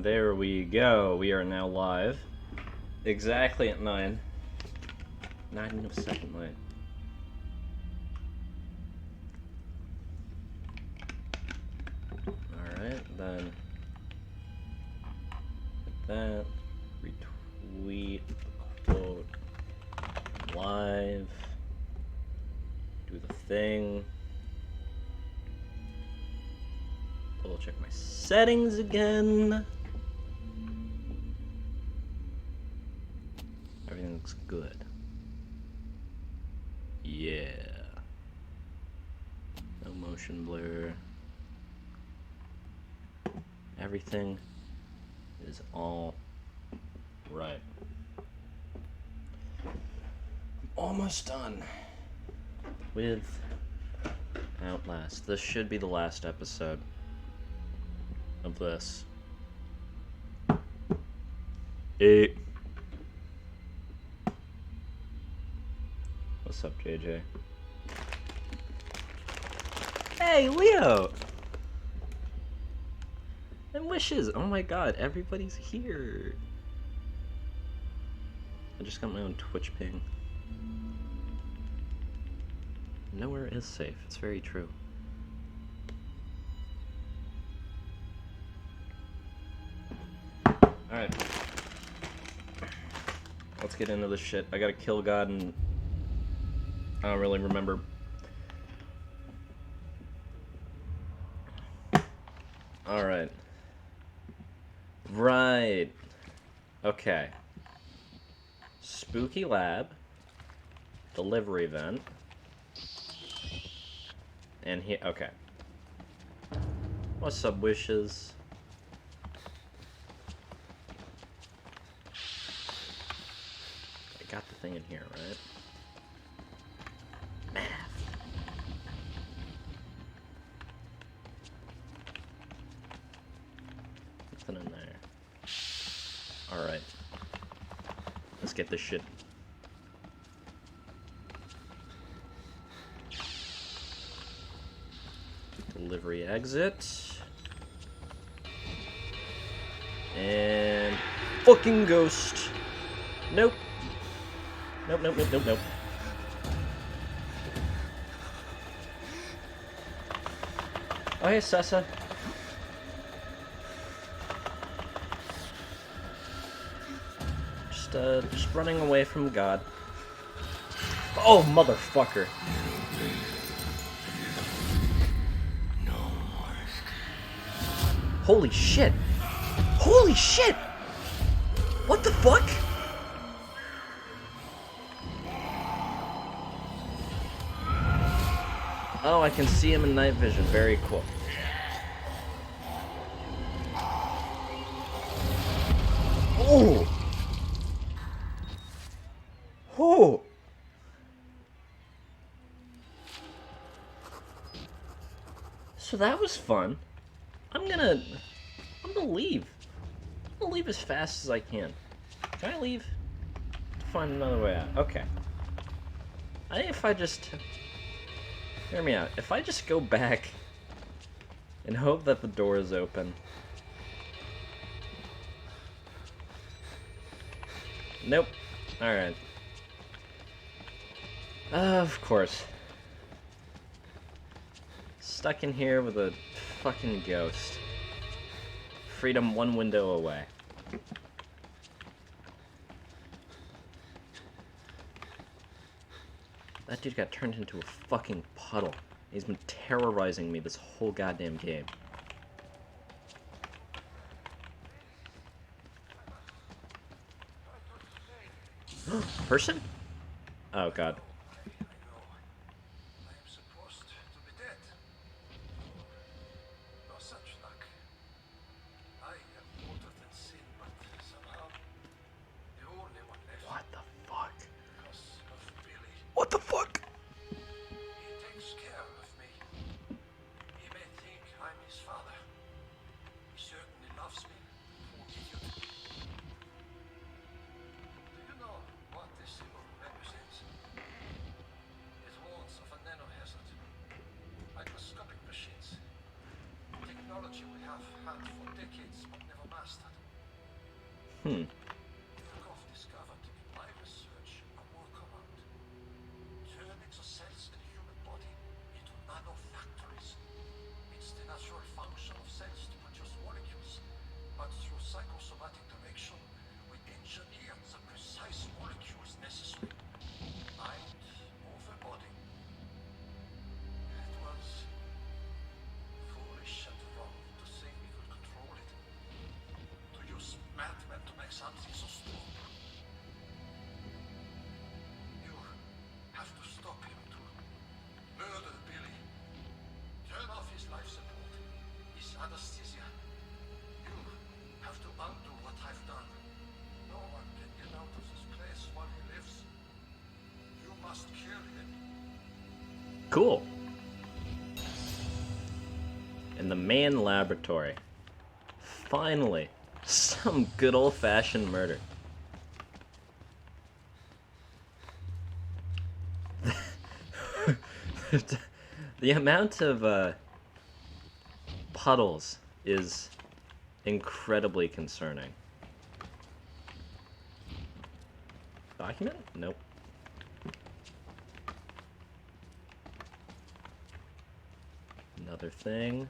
There we go. We are now live. Exactly at 9. 9 of a second late. Alright, then. Hit that. Retweet. Quote. Live. Do the thing. Double check my settings again. Everything looks good. Yeah. No motion blur. Everything is all right. I'm almost done with Outlast. This should be the last episode of this. 8. What's up, JJ? Hey, Leo! And Wishes! Oh my god, everybody's here! I just got my own Twitch ping. Nowhere is safe, it's very true. Alright. Let's get into this shit. I gotta kill God and I don't really remember. Alright. Right. Okay. Spooky Lab. Delivery event. And here, okay. What's up, Wishes? I got the thing in here, right? Nothing in there. Alright. Let's get this shit. Delivery exit. And fucking ghost. Nope. Nope, nope, nope, nope, nope. Oh, hey, Sessa. Just running away from God. Oh, motherfucker. Holy shit. Holy shit! What the fuck? Oh, I can see him in night vision. Very cool. Oh! Oh! So that was fun. I'm gonna leave. I'm gonna leave as fast as I can. Can I leave? Find another way out. Okay. I think if I just... Hear me out. If I just go back and hope that the door is open. Nope. Alright. Of course. Stuck in here with a fucking ghost. Freedom one window away. That dude got turned into a fucking puddle. He's been terrorizing me this whole goddamn game. Person? Oh god. What the fuck? What the fuck? He takes care of me. He may think I'm his father. He certainly loves me. Do you know what this symbol represents? It warns of a nanohazard. Microscopic machines. Technology we have had for decades but never mastered. Virkov discovered in my research a workaround. Turning the cells in the human body into nanofactories. It's the natural function of cells to produce molecules, but through psychosomatic direction, we engineered the precise molecules necessary. Mind over body. It was foolish and wrong to think we could control it. To use madmen to make something so strong. You have to stop him to murder Billy. Turn off his life support, his anesthesia. You have to undo what I've done. No one can get out of this place while he lives. You must kill him. Cool. In the main laboratory. Finally, some good old-fashioned murder. The amount of puddles is incredibly concerning. Document? Nope. Another thing.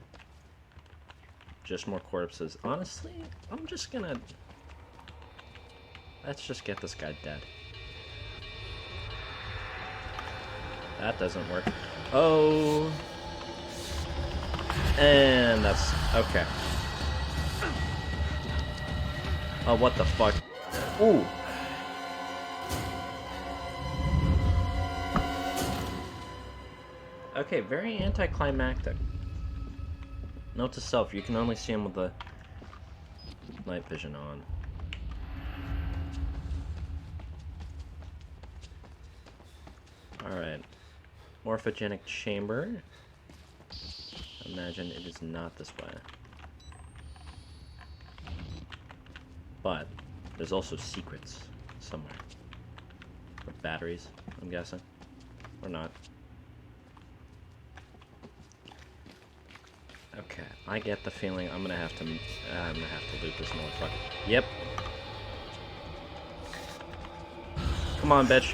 Just more corpses. Honestly, I'm just gonna... Let's just get this guy dead. That doesn't work. Oh. And that's... Okay. Oh, what the fuck? Ooh. Okay, very anticlimactic. Note to self, you can only see him with the night vision on. Alright. Morphogenic chamber. Imagine it is not this way. But there's also secrets somewhere. Or batteries, I'm guessing. Or not. Okay, I get the feeling I'm gonna have to loot this motherfucker. Yep. Come on, bitch.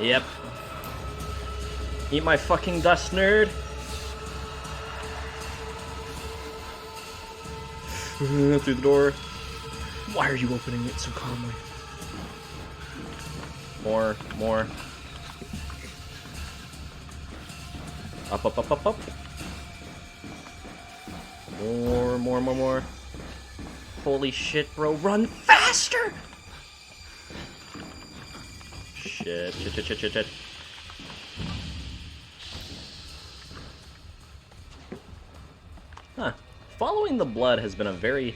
Yep. Eat my fucking dust, nerd. Through the door. Why are you opening it so calmly? More. Up. More. Holy shit, bro. Run faster! Shit. Huh. Following the blood has been a very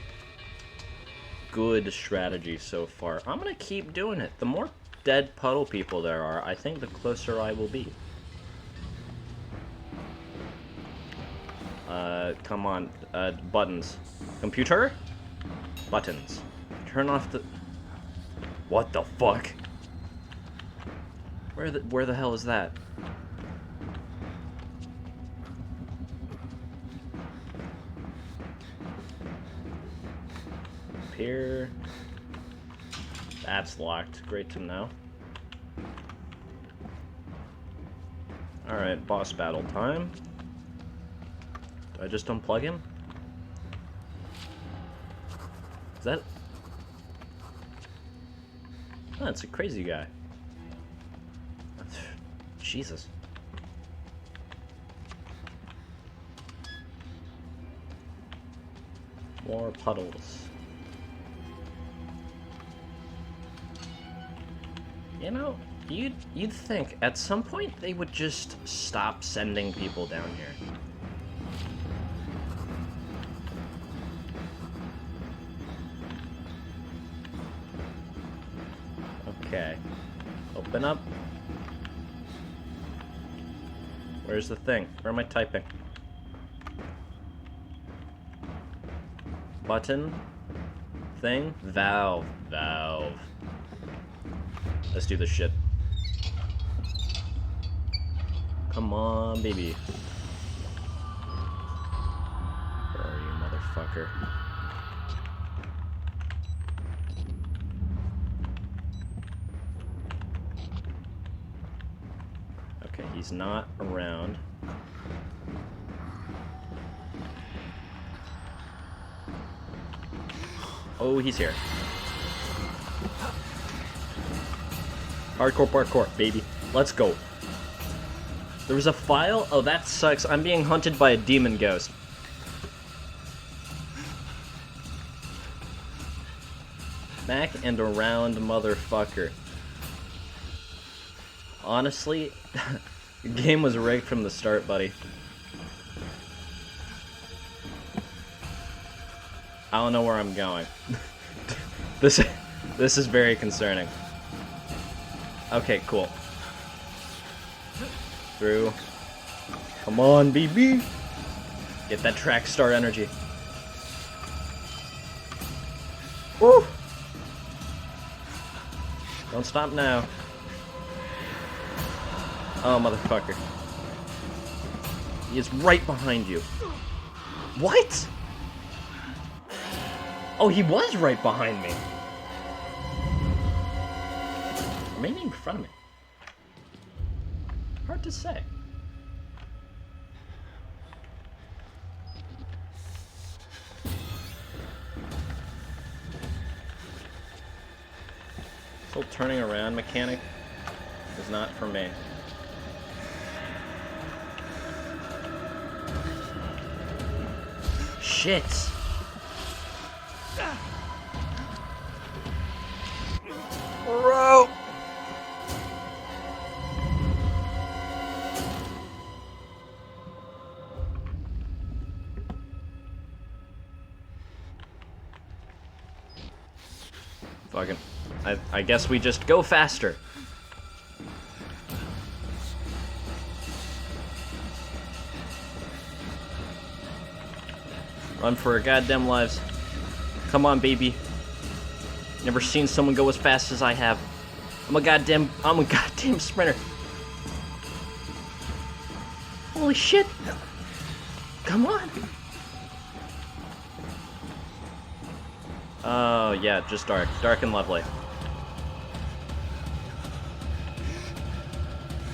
good strategy so far. I'm gonna keep doing it. The more dead puddle people there are, I think the closer I will be. Come on. Buttons. Computer? Buttons. Turn off the... What the fuck? Where the hell is that? Up here. That's locked. Great to know. Alright, boss battle time. Do I just unplug him? Is that... Oh, it's a crazy guy. Jesus. More puddles. You know, you'd think at some point they would just stop sending people down here. Okay. Open up. Where's the thing? Where am I typing? Button. Thing. Valve. Let's do this shit. Come on, baby. motherfucker. Okay, he's not around. Oh, he's here. Hardcore parkour, baby. Let's go. There was a file? Oh, that sucks. I'm being hunted by a demon ghost. Back and around, motherfucker. Honestly, the game was rigged from the start, buddy. I don't know where I'm going. This is very concerning. Okay, cool. Through. Come on, BB. Get that track star energy. Woo! Don't stop now. Oh, motherfucker. He is right behind you. What? Oh, he was right behind me. Or maybe in front of me. Hard to say. This whole turning around mechanic is not for me. Shit! Bro! Fucking. I guess we just go faster. Run for our goddamn lives. Come on, baby. Never seen someone go as fast as I have. I'm a goddamn sprinter. Holy shit. Come on. Oh, yeah, just dark. Dark and lovely.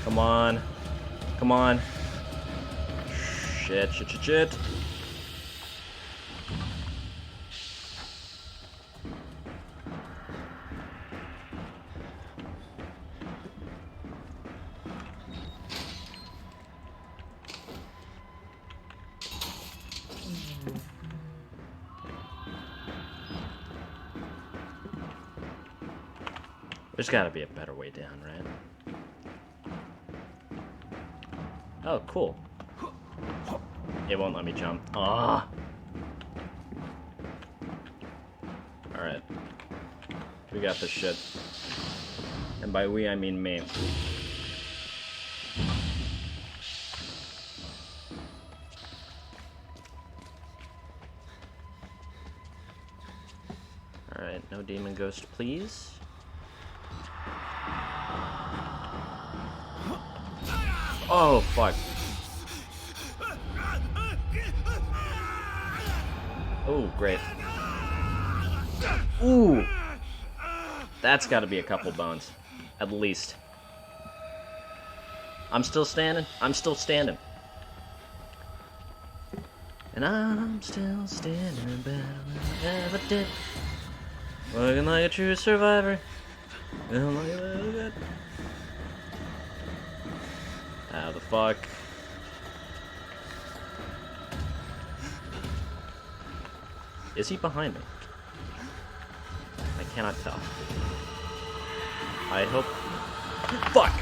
Come on. Come on. Shit, shit, shit, shit. There's gotta be a better way down, right? Oh, cool. It won't let me jump. Ah. Alright. We got this shit. And by we, I mean me. Alright, no demon ghost, please. Oh, fuck. Oh, great. Ooh! That's gotta be a couple bones. At least. I'm still standing. I'm still standing. And I'm still standing better than I ever did. Looking like a true survivor. Feeling like a little bit. How the fuck? Is he behind me? I cannot tell. I hope... Fuck!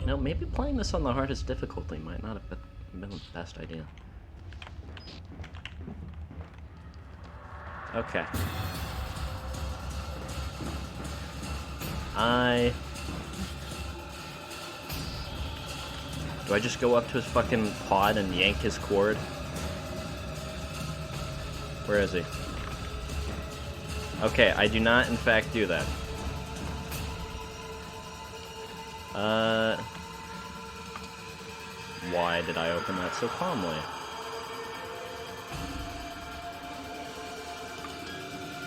You know, maybe playing this on the hardest difficulty might not have been the best idea. Okay. Do I just go up to his fucking pod and yank his cord? Where is he? Okay, I do not, in fact, do that. Why did I open that so calmly?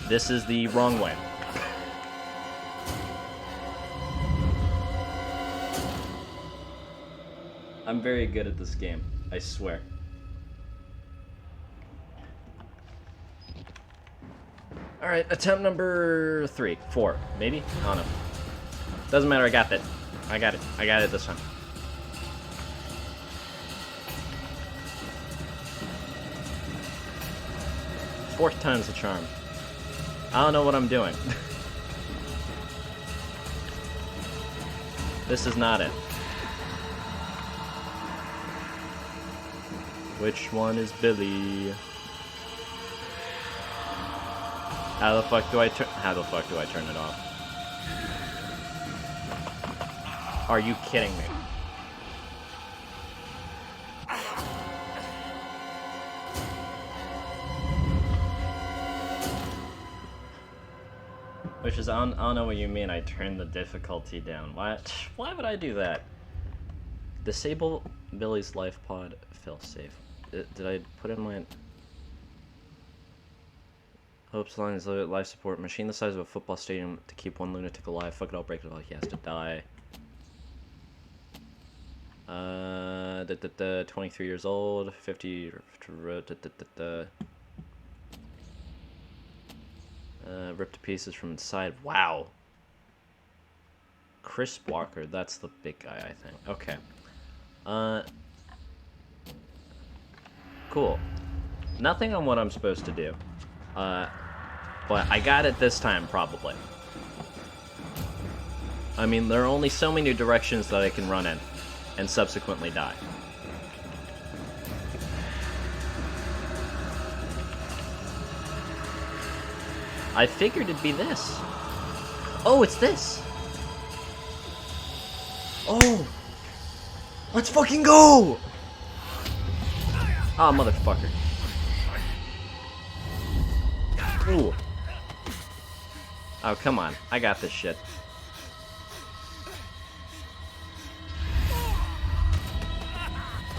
This is the wrong way. I'm very good at this game, I swear. Alright, attempt number 3, 4, maybe? I don't know. Doesn't matter, I got that. I got it this time. Fourth time's the charm. I don't know what I'm doing. This is not it. Which one is Billy? How the fuck do I turn it off? Are you kidding me? Which is, I don't know what you mean I turned the difficulty down. Why would I do that? Disable Billy's life pod, fail safe. Did I put in my... Hopes line is life support. Machine the size of a football stadium to keep one lunatic alive. Fuck it, I'll break it all. He has to die. 23 years old, 50... ripped to pieces from inside. Wow. Chris Walker, that's the big guy, I think. Okay. Cool. Nothing on what I'm supposed to do. But I got it this time, probably. I mean, there are only so many directions that I can run in, and subsequently die. I figured it'd be this. Oh, it's this! Oh! Let's fucking go! Ah, motherfucker. Ooh. Oh, come on. I got this shit.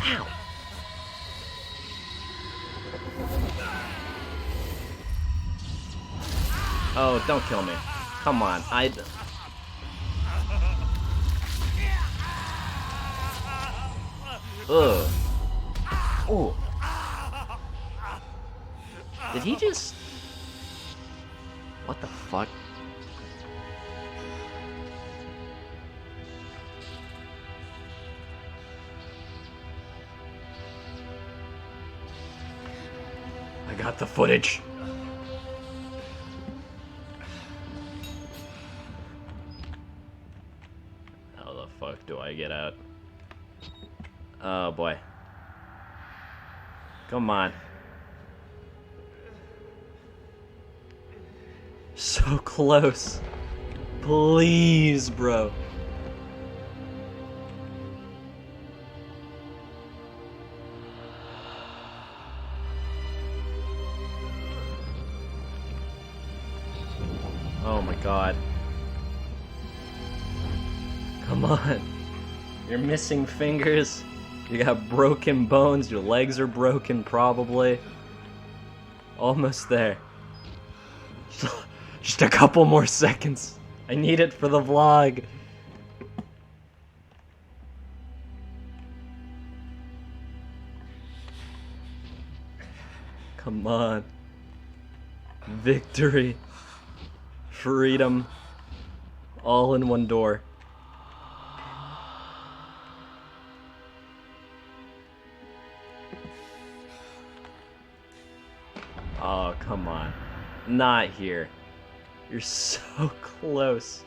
Ow! Oh, don't kill me. Come on. Ugh. Ooh. Did he just... What the fuck? I got the footage. How the fuck do I get out? Oh boy. Come on. So close. Please, bro. Oh my god. Come on. You're missing fingers. You got broken bones. Your legs are broken, probably. Almost there. Just a couple more seconds. I need it for the vlog. Come on. Victory. Freedom. All in one door. Oh, come on. Not here. You're so close.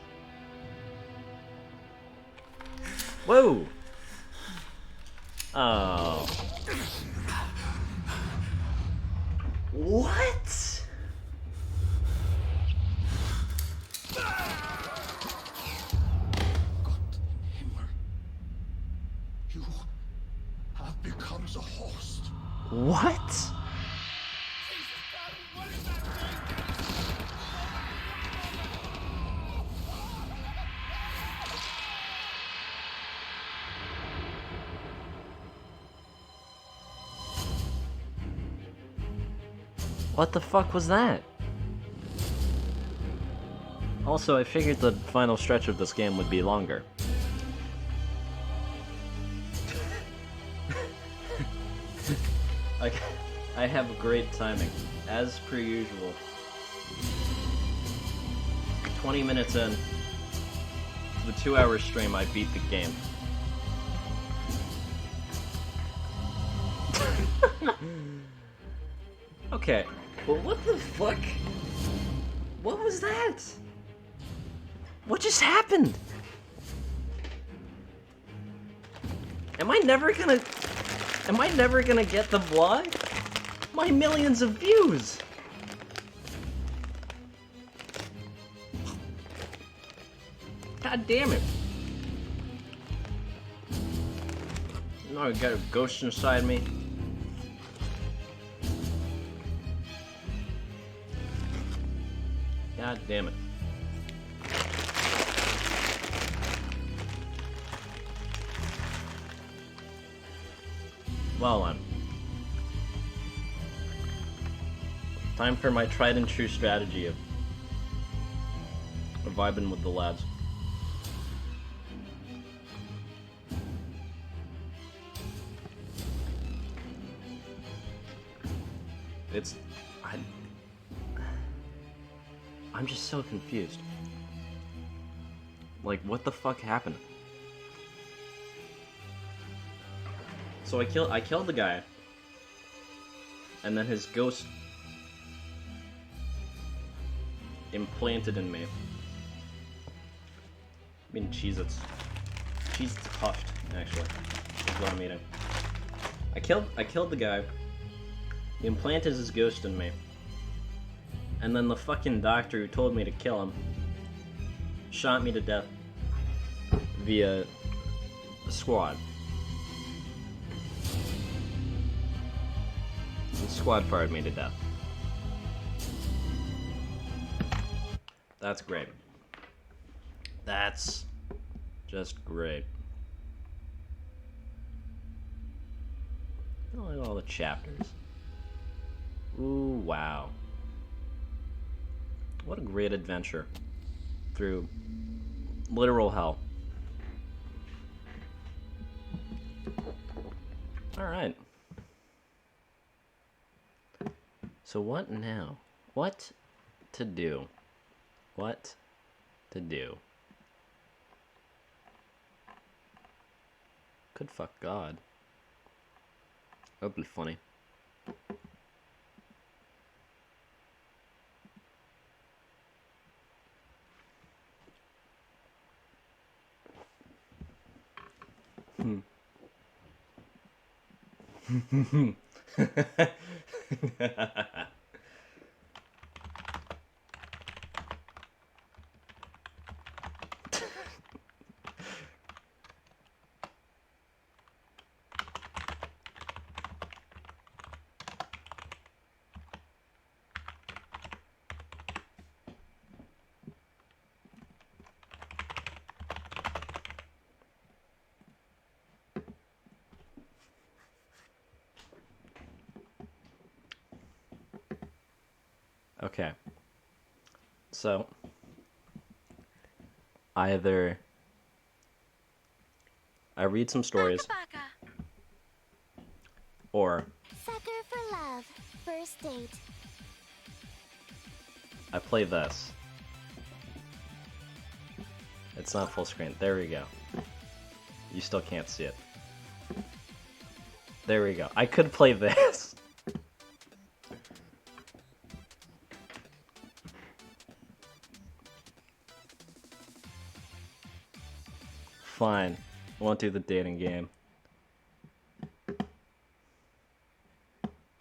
Whoa! Oh. What? Himmel. You have become the host. What? What the fuck was that? Also, I figured the final stretch of this game would be longer. I have great timing, as per usual. 20 minutes in, to the 2-hour stream, I beat the game. Okay, but what the fuck? What was that? What just happened? Am I never gonna get the vlog? My millions of views! God damn it. No, I got a ghost inside me. God damn it. Well then. Time for my tried and true strategy of vibing with the lads. I'm just so confused. Like, what the fuck happened? So I killed the guy, and then his ghost implanted in me. I mean, Cheez-Its. Cheez-Its puffed, actually, is what I'm eating. I killed the guy. He implanted his ghost in me. And then the fucking doctor who told me to kill him shot me to death via the squad. The squad fired me to death. That's great. That's just great. Look at all the chapters. Ooh, wow. What a great adventure through literal hell. Alright. So what now? What to do? What to do? Could fuck God. That'd be funny. Okay. So, either I read some stories, or Sucker for love, first date. I play this. It's not full screen. There we go. You still can't see it. There we go. I could play this. Fine. Won't do the dating game.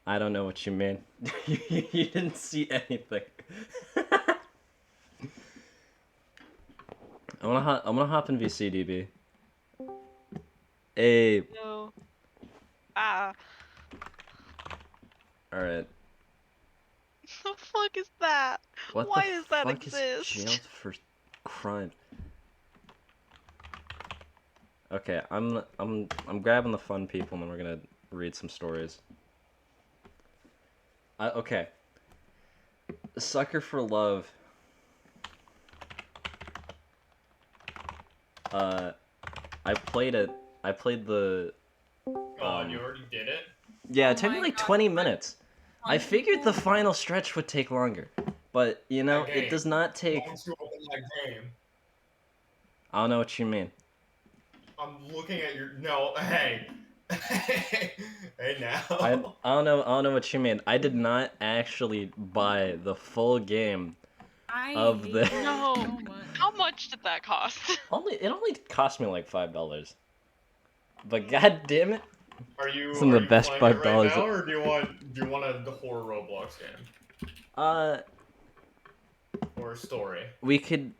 I don't know what you mean. You didn't see anything. I'm gonna hop in VCDB. Hey. No. Ah. Alright. The fuck is that? What Why the does that fuck exist? is jailed for crime? Okay, I'm grabbing the fun people and then we're gonna read some stories. Okay. Sucker for Love. I played it. I played the. God, you already did it? Yeah, Oh it took me my like God, 20 but- minutes. I figured the people- final stretch would take longer, but you know, That it game. does not take. Once you open that game, I don't know what you mean. I'm looking at your. No, hey. Hey now. I don't know. I don't know what you mean. I did not actually buy the full game. I of hate the- it No. so much. How much did that cost? It only cost me like $5. But god damn it. Are you, It's in the are you best playing it right $5 now, or do you want a horror Roblox game? Or a story? We could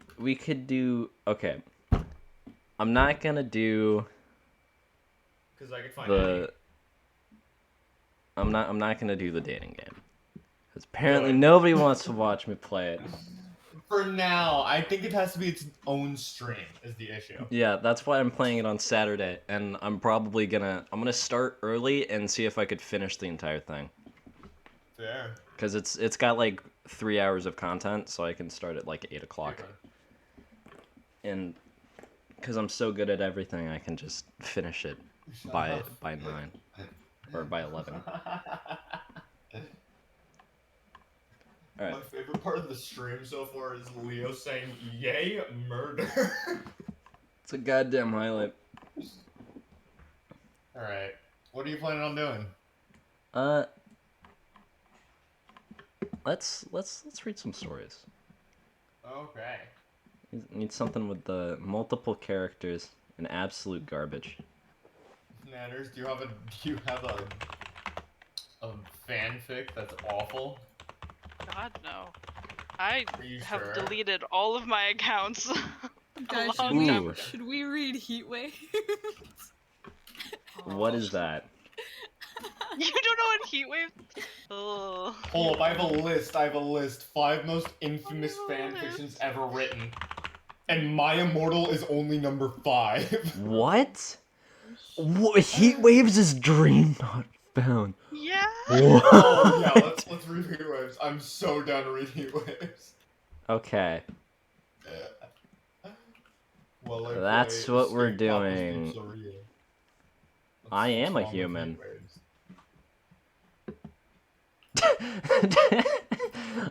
do okay. I'm not gonna do Because I could find any. the I'm not gonna do the dating game. Because apparently Good. nobody wants to watch me play it. For now, I think it has to be its own stream, is the issue. Yeah, that's why I'm playing it on Saturday, and I'm gonna start early and see if I could finish the entire thing. Fair. Because it's got like 3 hours of content, so I can start at like 8 o'clock. And because I'm so good at everything, I can just finish it by 9 or by 11. All right. My favorite part of the stream so far is Leo saying, "Yay, murder." It's a goddamn highlight. Alright. What are you planning on doing? Let's read some stories. Okay. Need something with the multiple characters and absolute garbage. Nanners, do you have a fanfic that's awful? God no. I Are you have sure? deleted all of my accounts. Guys, long time time ago. should we read Heatwave? What is that? You don't know what Heatwave? Ugh. Hold up, I have a list. 5 most infamous Oh, fanfictions ever written. And My Immortal is only number 5. What? Heat waves is dream not found. Yeah. What? Oh yeah, let's read Heat Waves. I'm so down to read Heat Waves. Okay. Well, That's what we're doing. I am a human.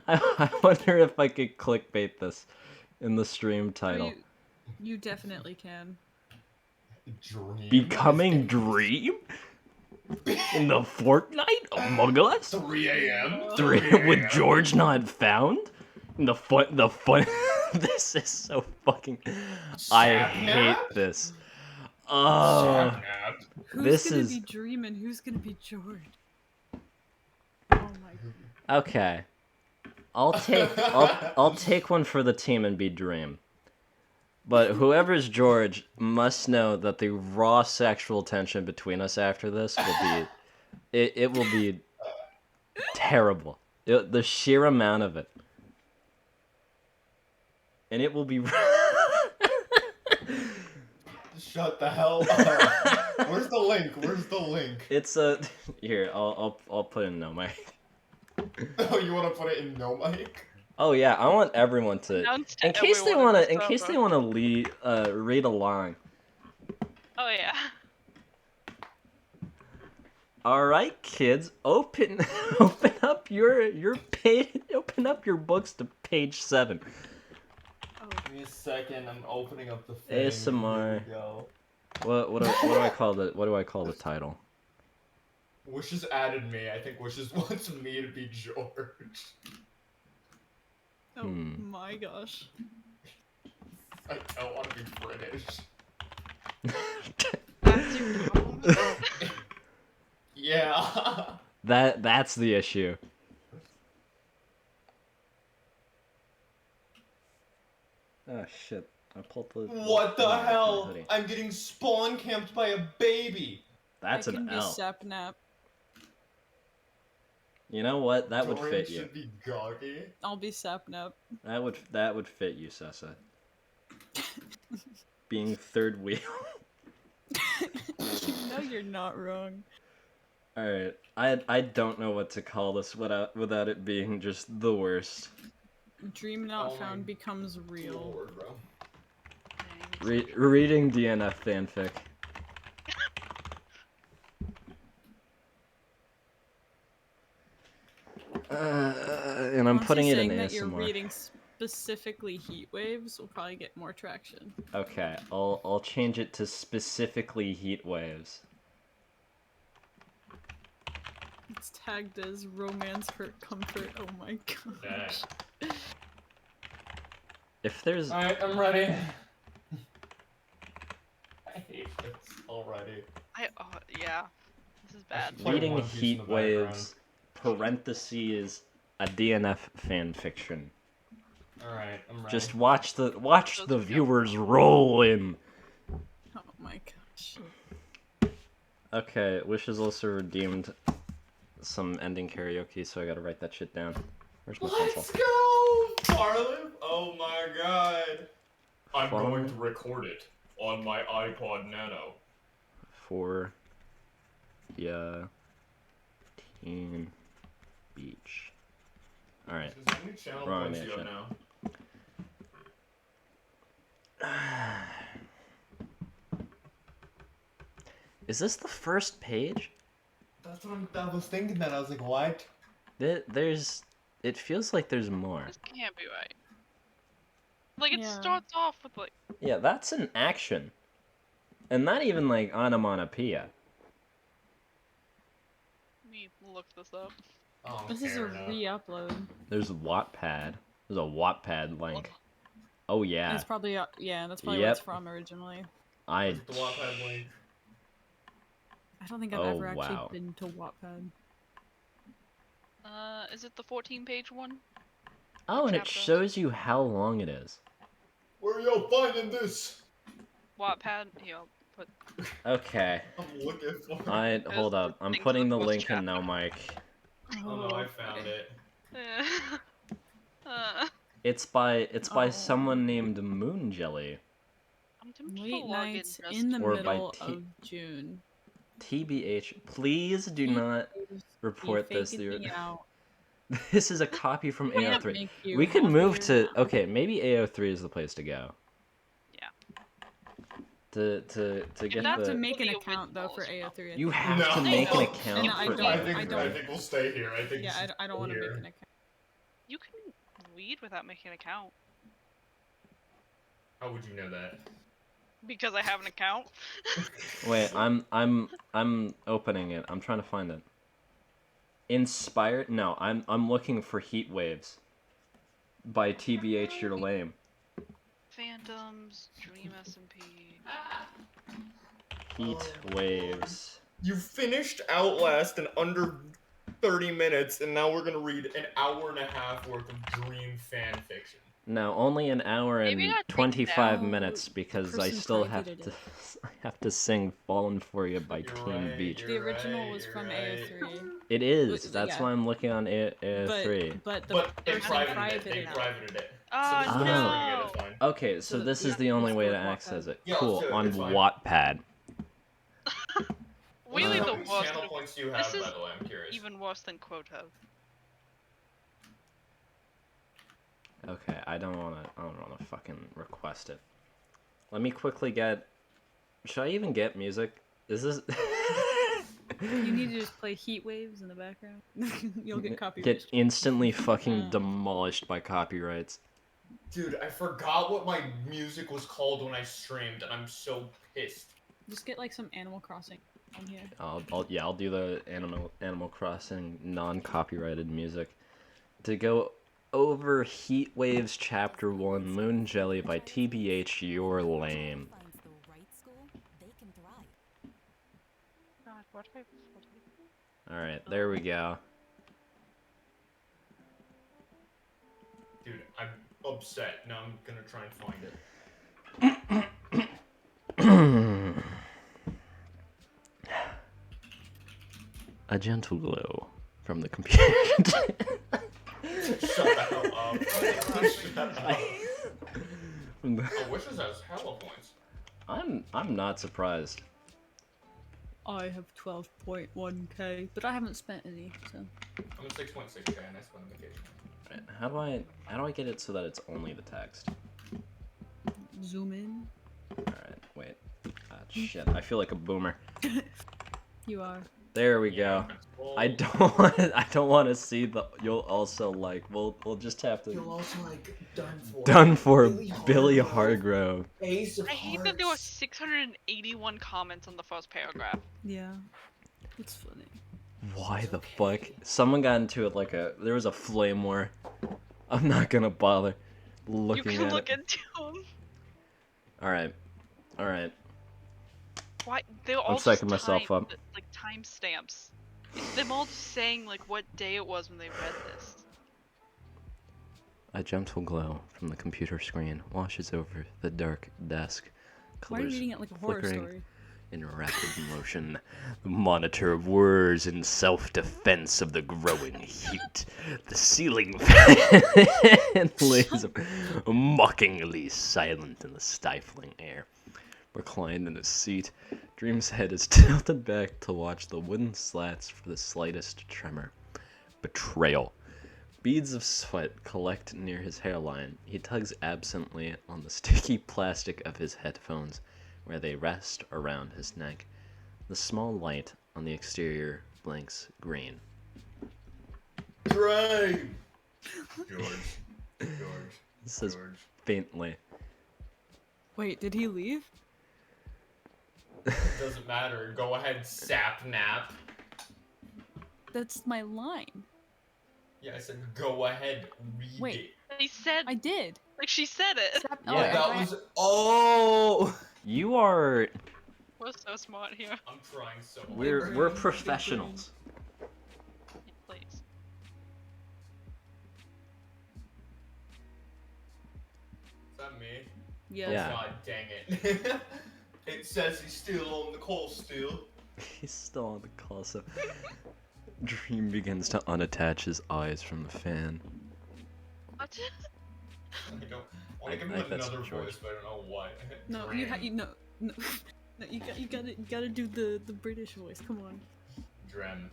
I wonder if I could clickbait this in the stream title. You definitely can. Dream. Becoming Dream? In the Fortnite Among Us? 3 a.m. With George not found? The fun. This is so fucking. I hate this. Oh, Sapnap. Who's This gonna is- be Dream and who's gonna be George? Oh my god. okay. I'll take one for the team and be Dream. But whoever's George must know that the raw sexual tension between us after this will be, it will be terrible. The sheer amount of it, and it will be. Shut the hell up. Where's the link? Where's the link? It's a here. I'll put in no mic. Oh, you want to put it in no mic? Oh yeah, I want everyone to. Announced In case they everyone wanna, in in the case server. they wanna read along. Oh yeah. All right, kids, open up your page. Open up your books to page 7. Give me a second. I'm opening up the thing. ASMR. Here we go. What do I call the title? Wishes added me. I think Wishes wants me to be George. Oh my gosh. I don't want to be British. That's your problem. Yeah. That's the issue. Oh shit! I pulled the. What the my hell? hoodie. I'm getting spawn camped by a baby. That's I can an be L. Sapnap. You know what? That would George fit you. should be goggy. I'll be Sapnap. That would fit you, Sessa. Being third wheel. No, you're not wrong. Alright, I don't know what to call this without it being just the worst. Dream not Oh my found becomes real. Lord, bro. Reading DNF fanfic. And I'm Honestly, putting it in saying that you're ASMR. reading specifically heat waves will probably get more traction. Okay, I'll change it to specifically heat waves. It's tagged as romance, hurt, comfort. Oh my gosh. If there's Alright, I'm ready. I hate this already. Yeah. This is bad. Play reading One Piece in heat the background. waves, parentheses, a DNF fanfiction. Alright, I'm ready. Just watch the viewers roll in. Oh my gosh. Okay, Wishes also redeemed some ending karaoke, so I gotta write that shit down. Where's my Let's pencil? go! Parliv? Oh my god. I'm Farm? going to record it on my iPod Nano. For Teen Beach. Alright. How many channel Wrong points do you have nation. now? Is this the first page? That's what I was thinking then. I was like, what? It feels like there's more. This can't be right. Like, it Yeah. starts off with, like, Yeah, that's an action. And not even like onomatopoeia. let me look this up. Oh, This is a re-upload. There's Wattpad. There's a Wattpad link. Oh yeah. That's probably that's probably Yep. where it's from originally. I The Wattpad link. I don't think I've Oh, ever actually wow. been to Wattpad. Is it the 14-page one? Oh, and it Chapter. shows you how long it is. Where y'all finding this? Wattpad? Here, I'll put. Okay. I'm looking for it. Hold up. I'm Things putting with the most link in chapter. now, Mike. Oh no, I found it. It's by Oh. someone named Moon Jelly. I'm tempted to Late log in nights just in the Or by middle T- of June. TBH. Please do not report this. Out. This is a copy from Can't AO3. make you We could move happier to now. okay, maybe AO3 is the place to go. Yeah. To get You have the to make an the account though for originals. AO3. I you think. have to No. make an No, account I for don't. I AO3. think we'll stay here. I think. Yeah, I don't want to here. make an account. You can read without making an account. How would you know that? Because I have an account. Wait, I'm opening it. I'm trying to find it. Inspired? No, I'm looking for Heat Waves by TBH. You're lame. Phantoms, Dream SMP. Heat Waves. You finished Outlast in under 30 minutes, and now we're gonna read an hour and a half worth of Dream fan fiction. No, only an hour Maybe and I take 25 down minutes because I person still probably have did to it. I have to sing Fallen For You by You're Teen right, Beach. The original right, was you're from right. AO3. It is. But- That's yeah. why I'm looking on AO3. But the But they person privated it. They privated it. privated it. Oh, so this is no. where you get it fine. Okay, so So this yeah, is the only let's way go to with access Wattpad. it. Yeah, Cool. let's do it, On it's fine. Wattpad. Really How the many worst. channel points do you have, This is by the way? I'm curious. even worse than Quoto. Okay, I don't wanna fucking request it. Let me quickly get. Should I even get music? Is this? You need to just play Heat Waves in the background. You'll get copyright. Get instantly fucking Yeah. demolished by copyrights. Dude, I forgot what my music was called when I streamed, and I'm so pissed. Just get like some Animal Crossing on here. I'll do the Animal Crossing non-copyrighted music. To go over Heat Waves Chapter 1 Moon Jelly by TBH. You're lame. Finds the right school, they can thrive. God, what have Alright, there we go. Dude, I'm upset. Now I'm gonna try and find it. A gentle glow from the computer. Shut the hell up. Shut up. Oh, Wishes has hella points. I'm not surprised. I have 12.1k, but I haven't spent any, so. I'm at 6.6k and I spent on vacation. Right, how do I get it so that it's only the text? Zoom in. Alright, wait. Ah, shit, I feel like a boomer. You are. There we go. I don't want to see the. You'll also like. We'll just have to. You'll also like Done for Billy Hargrove. Ace of I hate that there were 681 comments on the first paragraph. Yeah. It's funny. Why the fuck? Someone got into it like a. There was a flame war. I'm not gonna bother You looking can at look it. into them. Alright. Alright. Why? They're all psyching just myself up. like timestamps. It's them all just saying like what day it was when they read this. A gentle glow from the computer screen washes over the dark desk. Why are you Colors reading it like a horror flickering story? in rapid motion. The monitor whirs in self-defense of the growing heat. The ceiling fan lays mockingly silent in the stifling air. Reclined in his seat, Dream's head is tilted back to watch the wooden slats for the slightest tremor. Betrayal. Beads of sweat collect near his hairline. He tugs absently on the sticky plastic of his headphones, where they rest around his neck. The small light on the exterior blinks green. Dre! George. It says George. faintly. Wait, did he leave? Doesn't matter. Go ahead, sap nap. That's my line. Yeah, I said go ahead, read Wait. it. They said I did. like she said it. Stop- Yeah, oh, That I- was. Oh! You are. We're so smart here. I'm trying so hard. We're professionals. Please. Is that me? Yes. Yeah. God dang it. It says he's still on the call still. He's still on the call, so. Dream begins to unattach his eyes from the fan. What? I don't. I want to give I him think that's another George. voice, but I don't know what. No, you no, no, no, you gotta do the British voice. Come on. Drem.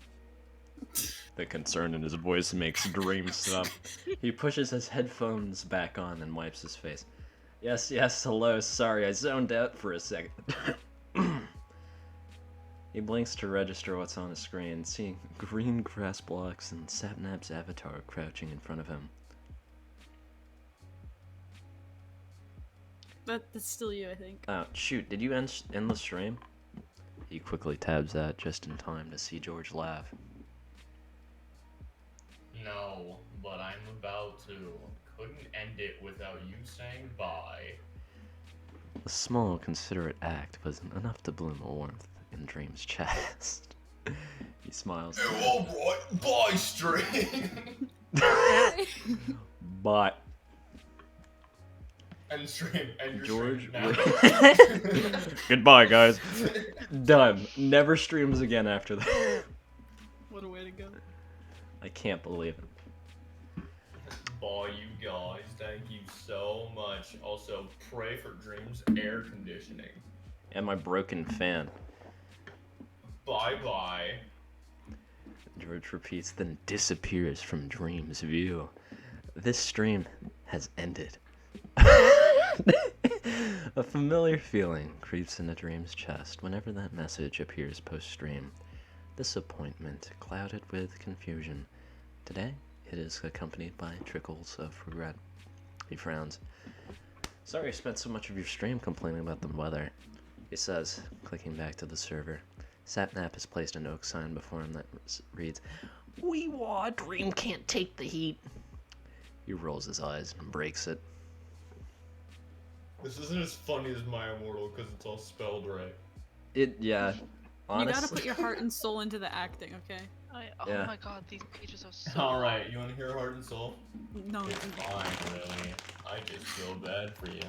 The concern in his voice makes Dream stop. He pushes his headphones back on and wipes his face. Yes, yes, hello, sorry, I zoned out for a second. He blinks to register what's on his screen, seeing green grass blocks and Sapnap's avatar crouching in front of him. That's still you, I think. Oh, shoot, did you end the stream? He quickly tabs that just in time to see George laugh. No, but I'm about to. Couldn't end it without you saying bye. The small, considerate act was enough to bloom a warmth in Dream's chest. He smiles. Oh, alright, bye, stream! But End stream, end your George, stream now. goodbye, guys. Done. Never streams again after that. What a way to go. I can't believe it. Bye, you guys. Thank you so much. Also, pray for Dream's air conditioning. And my broken fan. Bye bye. George repeats, then disappears from Dream's view. This stream has ended. A familiar feeling creeps into Dream's chest whenever that message appears post-stream. Disappointment clouded with confusion. Today, it is accompanied by trickles of regret. He frowns. Sorry I spent so much of your stream complaining about the weather, he says, clicking back to the server. Sapnap has placed an oak sign before him that reads, "Wee-wah, Dream can't take the heat." He rolls his eyes and breaks it. This isn't as funny as My Immortal because it's all spelled right. Yeah. Honestly. You gotta put your heart and soul into the acting, okay? Oh Yeah. my god, these pages are so. Alright, you want to hear Heart and Soul? No. It's fine, really. I just feel bad for you.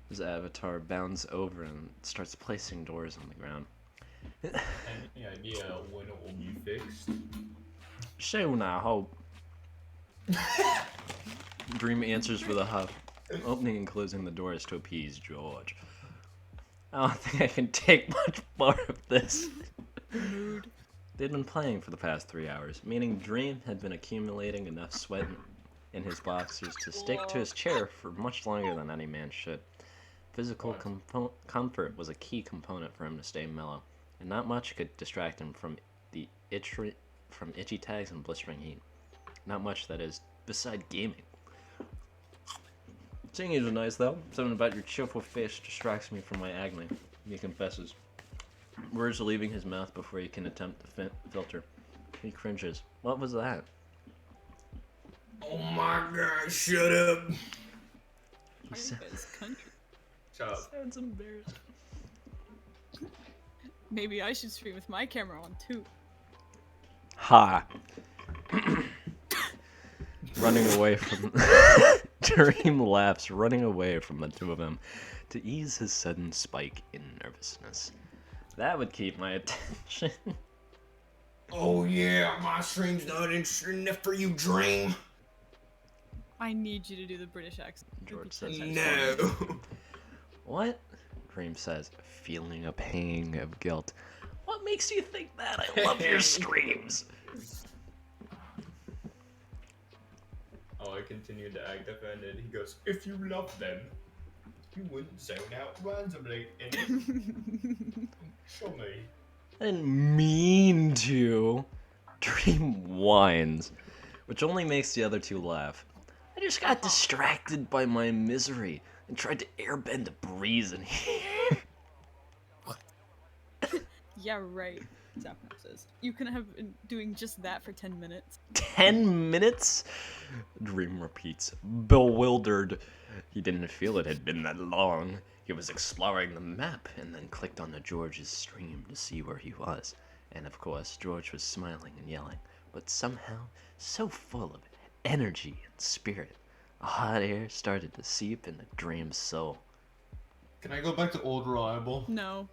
His avatar bounds over and starts placing doors on the ground. Any idea when it will be fixed? Soon, I hope. Dream answers with a huff, opening and closing the doors to appease George. I don't think I can take much more of this. Mood. They'd been playing for the past 3 hours, meaning Dream had been accumulating enough sweat in his boxers to stick to his chair for much longer than any man should. Physical comfort was a key component for him to stay mellow, and not much could distract him from the itchy tags and blistering heat. Not much, that is, beside gaming. Singing was nice, though. Something about your cheerful face distracts me from my agony, he confesses. Words leaving his mouth before he can attempt to filter. He cringes. What was that? Oh my god, shut up. He said, This country. Shut up. sounds embarrassed. Maybe I should stream with my camera on too. Ha! Running away from... Dream laughs, running away from the two of them to ease his sudden spike in nervousness. That would keep my attention. Oh yeah, my stream's not interesting enough for you, Dream. I need you to do the British accent. George says. No. What? Dream says, feeling a pang of guilt. What makes you think that? I love your streams. Oh, I continued to act offended. He goes, if you love them, you wouldn't zone out randomly and show me. I didn't mean to. Dream whines, which only makes the other two laugh. I just got distracted by my misery and tried to airbend a breeze in here. Yeah, right. Zapnap says. You can have been doing just that for 10 minutes. 10 minutes? Dream repeats, bewildered. He didn't feel it had been that long. He was exploring the map and then clicked onto George's stream to see where he was. And of course, George was smiling and yelling, but somehow so full of energy and spirit. A hot air started to seep into Dream's soul. Can I go back to old reliable? No.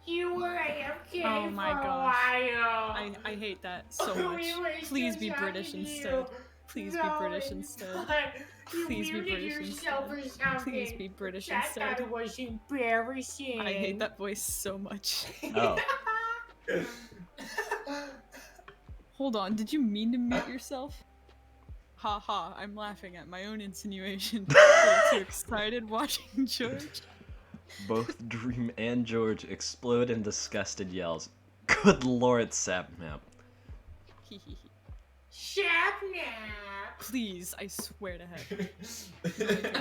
You were AFK Oh my for a gosh. while. I hate that so much. We were Please be just British talking to instead. you. Please be No, British it's instead. not. You Please be muted British yourself instead. or something. Please be British That instead. thought it was embarrassing. I hate that voice so much. Oh, Hold on, did you mean to mute yourself? Ha ha, I'm laughing at my own insinuation. I'm too excited watching George. both Dream and George explode in disgusted yells. Good lord, Sapmap. Sapnap, Please, I swear to heck. I hate you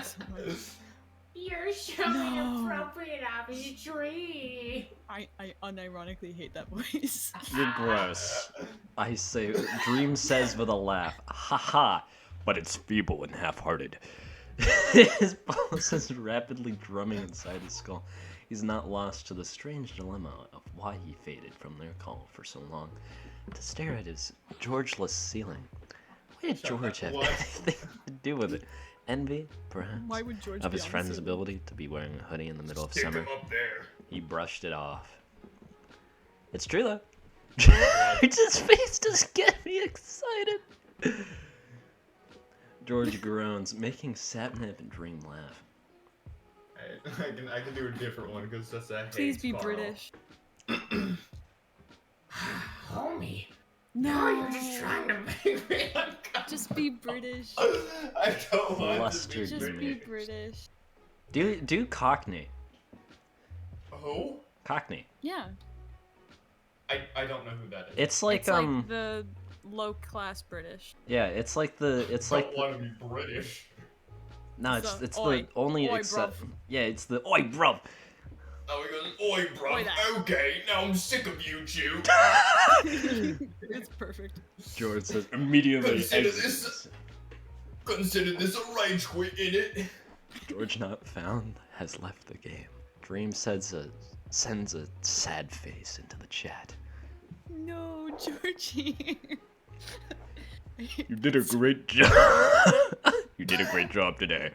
so much. you're so No. inappropriate off his tree. I unironically hate that voice. You're gross. I say, Dream says with a laugh, haha, but it's feeble and half-hearted. His pulse is rapidly drumming inside his skull. He's not lost to the strange dilemma of why he faded from their call for so long. To stare at his Georgeless ceiling. Why did George have What? anything to do with it? Envy, perhaps? Why would George Of be his on friend's the ceiling? ability to be wearing a hoodie in the middle of Stick summer. him up there. He brushed it off. It's true though. George's face just get me excited. George groans, making Sapnap and Dream laugh. I can do a different one because that's a Please hate be Carl. British. Homie, No, you're just trying to make me uncomfortable. just be British. I don't want Flustered to be Just be British. British. Do Cockney. Who? Cockney. Yeah. I don't know who that is. It's like It's like the low class British. yeah, it's like the I don't want to be British. no, It's it's the it's oi. the only Oi, except bruv. yeah, it's the oi bruv. Oh, he goes, oi, bro. Oi, that. Okay, now I'm sick of you two. It's perfect. George says immediately Consider exits. Consider this a rage quit, innit? George not found has left the game. Dream sends a sad face into the chat. No, Georgie. You did a great job. You did a great job today.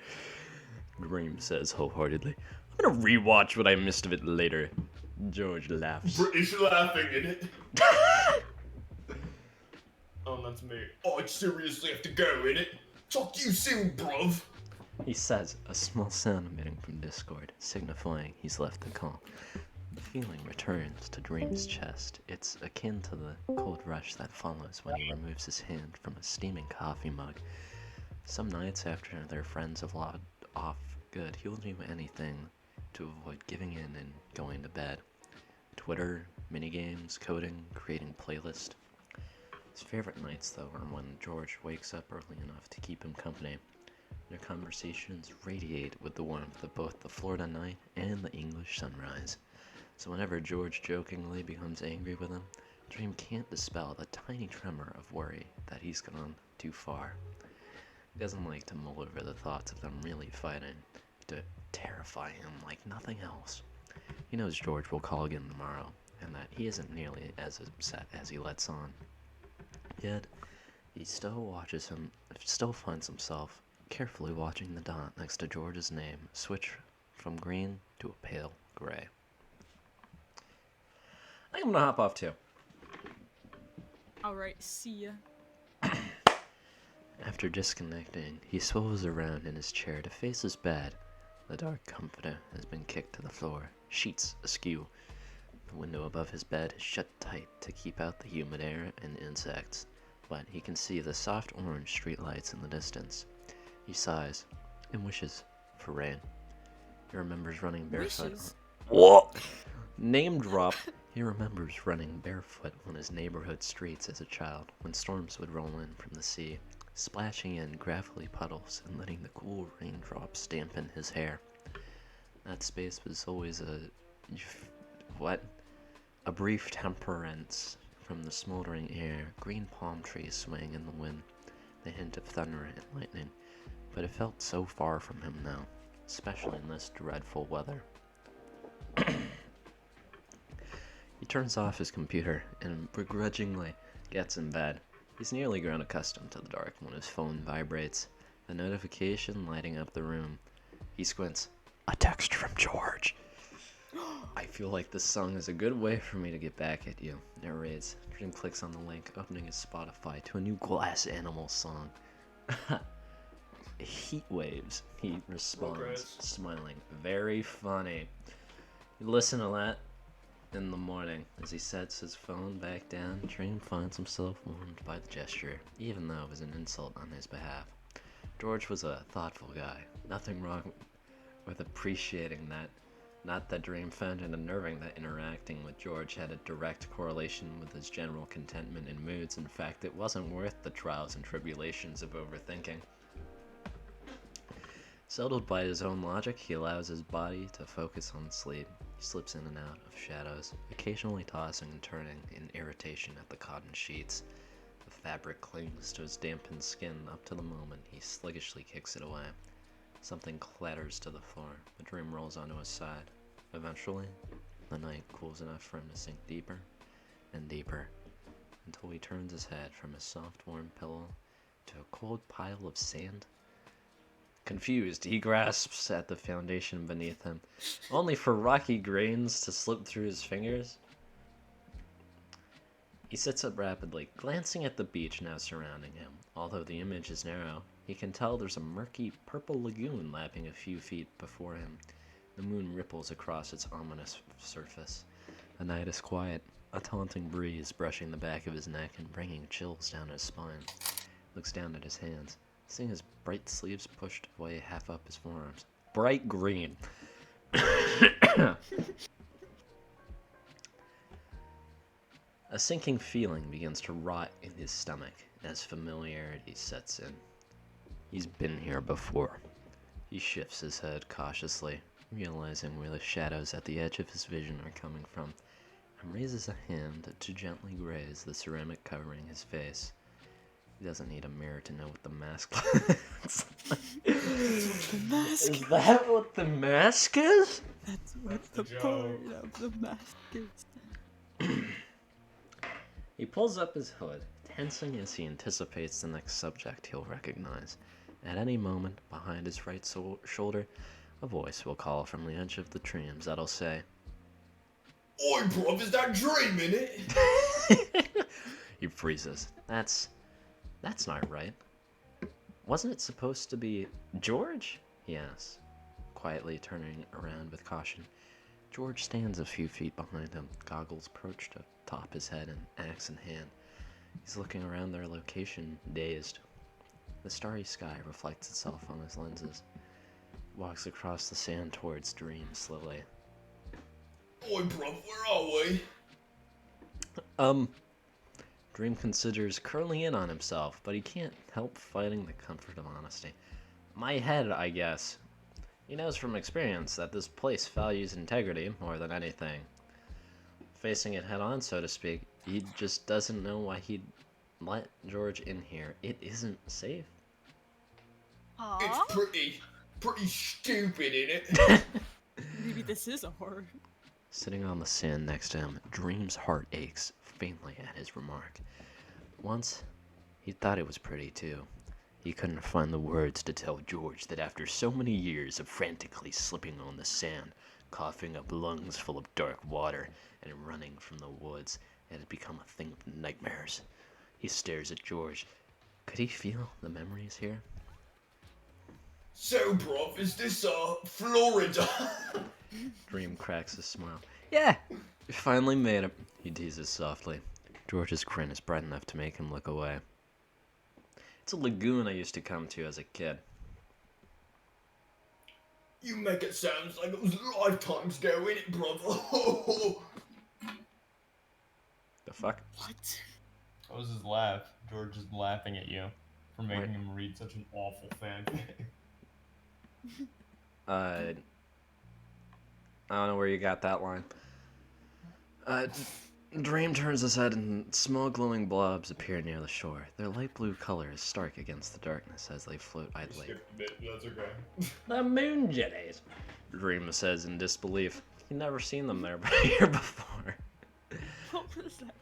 Dream says wholeheartedly. I'm gonna rewatch what I missed of it later. George laughs. British laughing, innit? Oh, that's me. Oh, I seriously have to go, innit? Talk to you soon, bruv. He says, a small sound emitting from Discord, signifying he's left the call. The feeling returns to Dream's chest. It's akin to the cold rush that follows when he removes his hand from a steaming coffee mug. Some nights after their friends have logged off good, he'll do anything to avoid giving in and going to bed. Twitter, minigames, coding, creating playlists. His favorite nights, though, are when George wakes up early enough to keep him company. Their conversations radiate with the warmth of both the Florida night and the English sunrise. So whenever George jokingly becomes angry with him, Dream can't dispel the tiny tremor of worry that he's gone too far. He doesn't like to mull over the thoughts of them really fighting, to terrify him like nothing else. He knows George will call again tomorrow, and that he isn't nearly as upset as he lets on. Yet, he still finds himself carefully watching the dot next to George's name switch from green to a pale gray. I think I'm gonna hop off too. Alright, see ya. After disconnecting, he swivels around in his chair to face his bed. The dark comforter has been kicked to the floor, sheets askew. The window above his bed is shut tight to keep out the humid air and insects, but he can see the soft orange streetlights in the distance. He sighs and wishes for rain. He remembers running barefoot. Wishes? What? Name drop. He remembers running barefoot on his neighborhood streets as a child when storms would roll in from the sea, splashing in gravelly puddles and letting the cool raindrops dampen his hair. That space was always a brief temperance from the smoldering air, green palm trees swaying in the wind, the hint of thunder and lightning, but it felt so far from him now, especially in this dreadful weather. He turns off his computer and begrudgingly gets in bed. He's nearly grown accustomed to the dark when his phone vibrates, the notification lighting up the room. He squints. A text from George. I feel like this song is a good way for me to get back at you, narrates. Dream clicks on the link, opening his Spotify to a new Glass Animal song. Heat waves, he responds, smiling. Very funny. You listen to that in the morning. As he sets his phone back down, Dream finds himself warmed by the gesture, even though it was an insult on his behalf. George was a thoughtful guy. Nothing wrong with appreciating that. Not that Dream found it unnerving that interacting with George had a direct correlation with his general contentment and moods. In fact, it wasn't worth the trials and tribulations of overthinking. Settled by his own logic, he allows his body to focus on sleep. He slips in and out of shadows, occasionally tossing and turning in irritation at the cotton sheets. The fabric clings to his dampened skin up to the moment he sluggishly kicks it away. Something clatters to the floor. The Dream rolls onto his side. Eventually, the night cools enough for him to sink deeper and deeper, until he turns his head from a soft, warm pillow to a cold pile of sand. Confused, he grasps at the foundation beneath him, only for rocky grains to slip through his fingers. He sits up rapidly, glancing at the beach now surrounding him. Although the image is narrow, he can tell there's a murky purple lagoon lapping a few feet before him. The moon ripples across its ominous surface. The night is quiet, a taunting breeze brushing the back of his neck and bringing chills down his spine. He looks down at his hands, seeing his bright sleeves pushed away half up his forearms. Bright green. A sinking feeling begins to rot in his stomach as familiarity sets in. He's been here before. He shifts his head cautiously, realizing where the shadows at the edge of his vision are coming from, and raises a hand to gently graze the ceramic covering his face. He doesn't need a mirror to know what the mask looks like. Is that what the mask is? That's what the the part of the mask is. He pulls up his hood, tensing as he anticipates the next subject he'll recognize. At any moment, behind his right shoulder, a voice will call from the edge of the trees that'll say, Oi, bruv, is that Dream in it? He freezes. That's not right. Wasn't it supposed to be George? he asks, quietly turning around with caution. George stands a few feet behind him, goggles perched atop his head and axe in hand. He's looking around their location, dazed. The starry sky reflects itself on his lenses. Walks across the sand towards Dream slowly. Oi, bruv, where are we? Dream considers curling in on himself, but he can't help fighting the comfort of honesty. My head, I guess. He knows from experience that this place values integrity more than anything. Facing it head on, so to speak, he just doesn't know why he'd let George in here. It isn't safe. Aww. It's pretty stupid, innit? Maybe this is a horror. Sitting on the sand next to him, Dream's heart aches faintly at his remark. Once, he thought it was pretty too. He couldn't find the words to tell George that after so many years of frantically slipping on the sand, coughing up lungs full of dark water, and running from the woods, it had become a thing of nightmares. He stares at George. Could he feel the memories here? So, bruv, is this, Florida? Dream cracks a smile. Yeah, you finally made it, he teases softly. George's grin is bright enough to make him look away. It's a lagoon I used to come to as a kid. You make it sound like it was lifetimes ago, innit, bruv? The fuck? What? That was his laugh. George is laughing at you for making Right. him read such an awful fanfic. I don't know where you got that line. Dream turns his head and small glowing blobs appear near the shore. Their light blue color is stark against the darkness as they float idly. Skipped a bit, that's okay. The moon jellies, Dream says in disbelief. He'd never seen them there here before. What was that?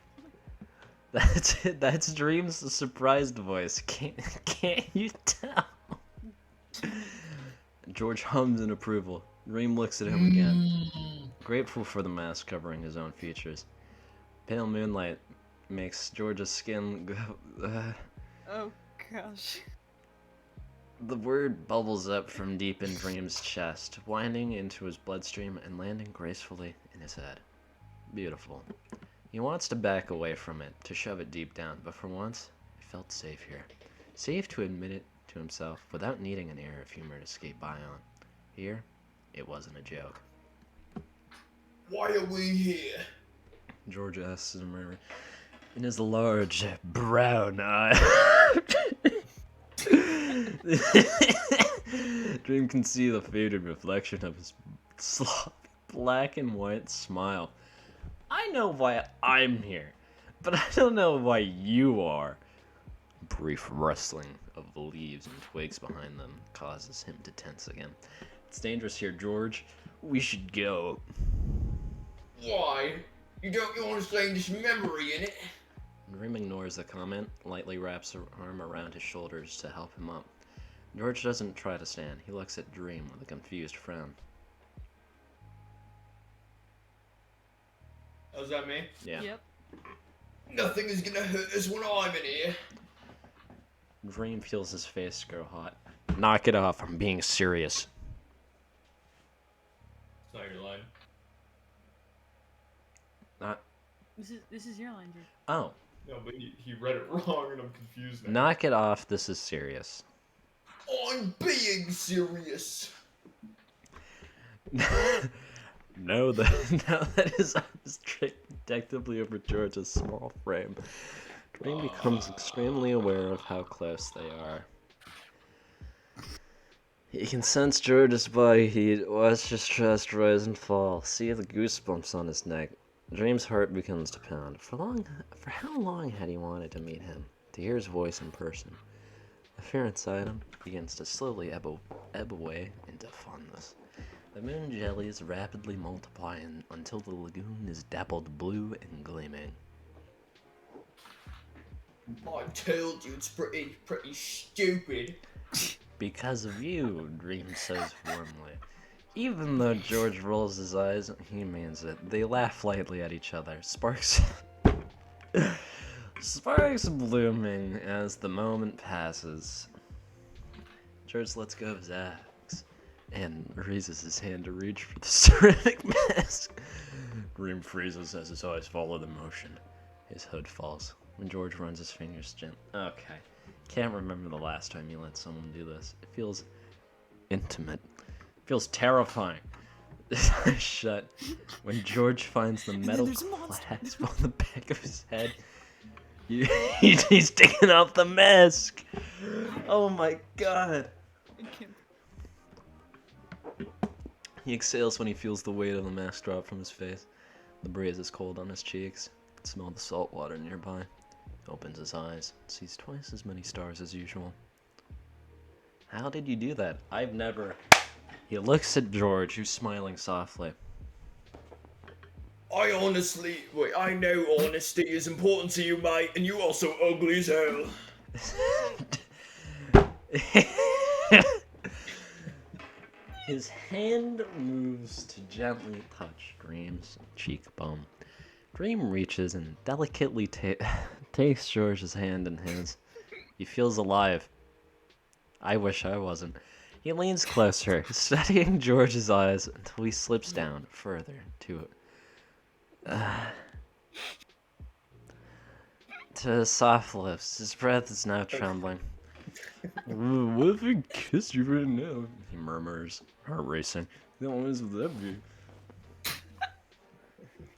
That's it. That's Dream's surprised voice. Can't you tell? George hums in approval. Dream looks at him again, grateful for the mask covering his own features. Pale moonlight makes George's skin go. Oh gosh. The word bubbles up from deep in Dream's chest, winding into his bloodstream and landing gracefully in his head. Beautiful. He wants to back away from it, to shove it deep down, but for once, he felt safe here. Safe to admit it to himself without needing an air of humor to skate by on. Here, it wasn't a joke. Why are we here? George asks in a murmur, in his large brown eye. Dream can see the faded reflection of his sloppy black and white smile. I know why I'm here, but I don't know why you are. Brief rustling of the leaves and twigs behind them causes him to tense again. It's dangerous here, George. We should go. Why? You don't want to stay this memory, innit? Dream ignores the comment, lightly wraps her arm around his shoulders to help him up. George doesn't try to stand. He looks at Dream with a confused frown. Oh, is that me? Yeah. Yep. Nothing is gonna hurt us when I'm in here. Dream feels his face grow hot. Knock it off. I'm being serious. It's not your line. Not. This is your line, dude. Oh. No, but he read it wrong and I'm confused now. Knock it off. This is serious. I'm being serious. Now that his eyes trace detectively over George's small frame, Dream becomes extremely aware of how close they are. He can sense George's body heat, watch his chest rise and fall, see the goosebumps on his neck. Dream's heart begins to pound. For how long had he wanted to meet him, to hear his voice in person? The fear inside him begins to slowly ebb away into fondness. The moon jellies rapidly multiply until the lagoon is dappled blue and gleaming. I told you it's pretty stupid. Because of you, Dream says warmly. Even though George rolls his eyes, he means it. They laugh lightly at each other. Sparks blooming as the moment passes. George lets go of his axe. and raises his hand to reach for the ceramic mask. Dream freezes as his eyes follow the motion. His hood falls when George runs his fingers gently. Okay. Can't remember the last time you let someone do this. It feels intimate. It feels terrifying. His eyes shut when George finds the metal there's a monster. clasp on the back of his head. He's taking off the mask. Oh my god. I can't. He exhales when he feels the weight of the mask drop from his face. The breeze is cold on his cheeks. He can smell the salt water nearby. He opens his eyes and sees twice as many stars as usual. How did you do that? I've never... He looks at George, who's smiling softly. I know honesty is important to you, mate, and you are so ugly as hell. His hand moves to gently touch Dream's cheekbone. Dream reaches and delicately takes George's hand in his. He feels alive. I wish I wasn't. He leans closer, studying George's eyes until he slips down further to his soft lips. His breath is now trembling. What if I kissed you right now? He murmurs, heart racing. What would that be?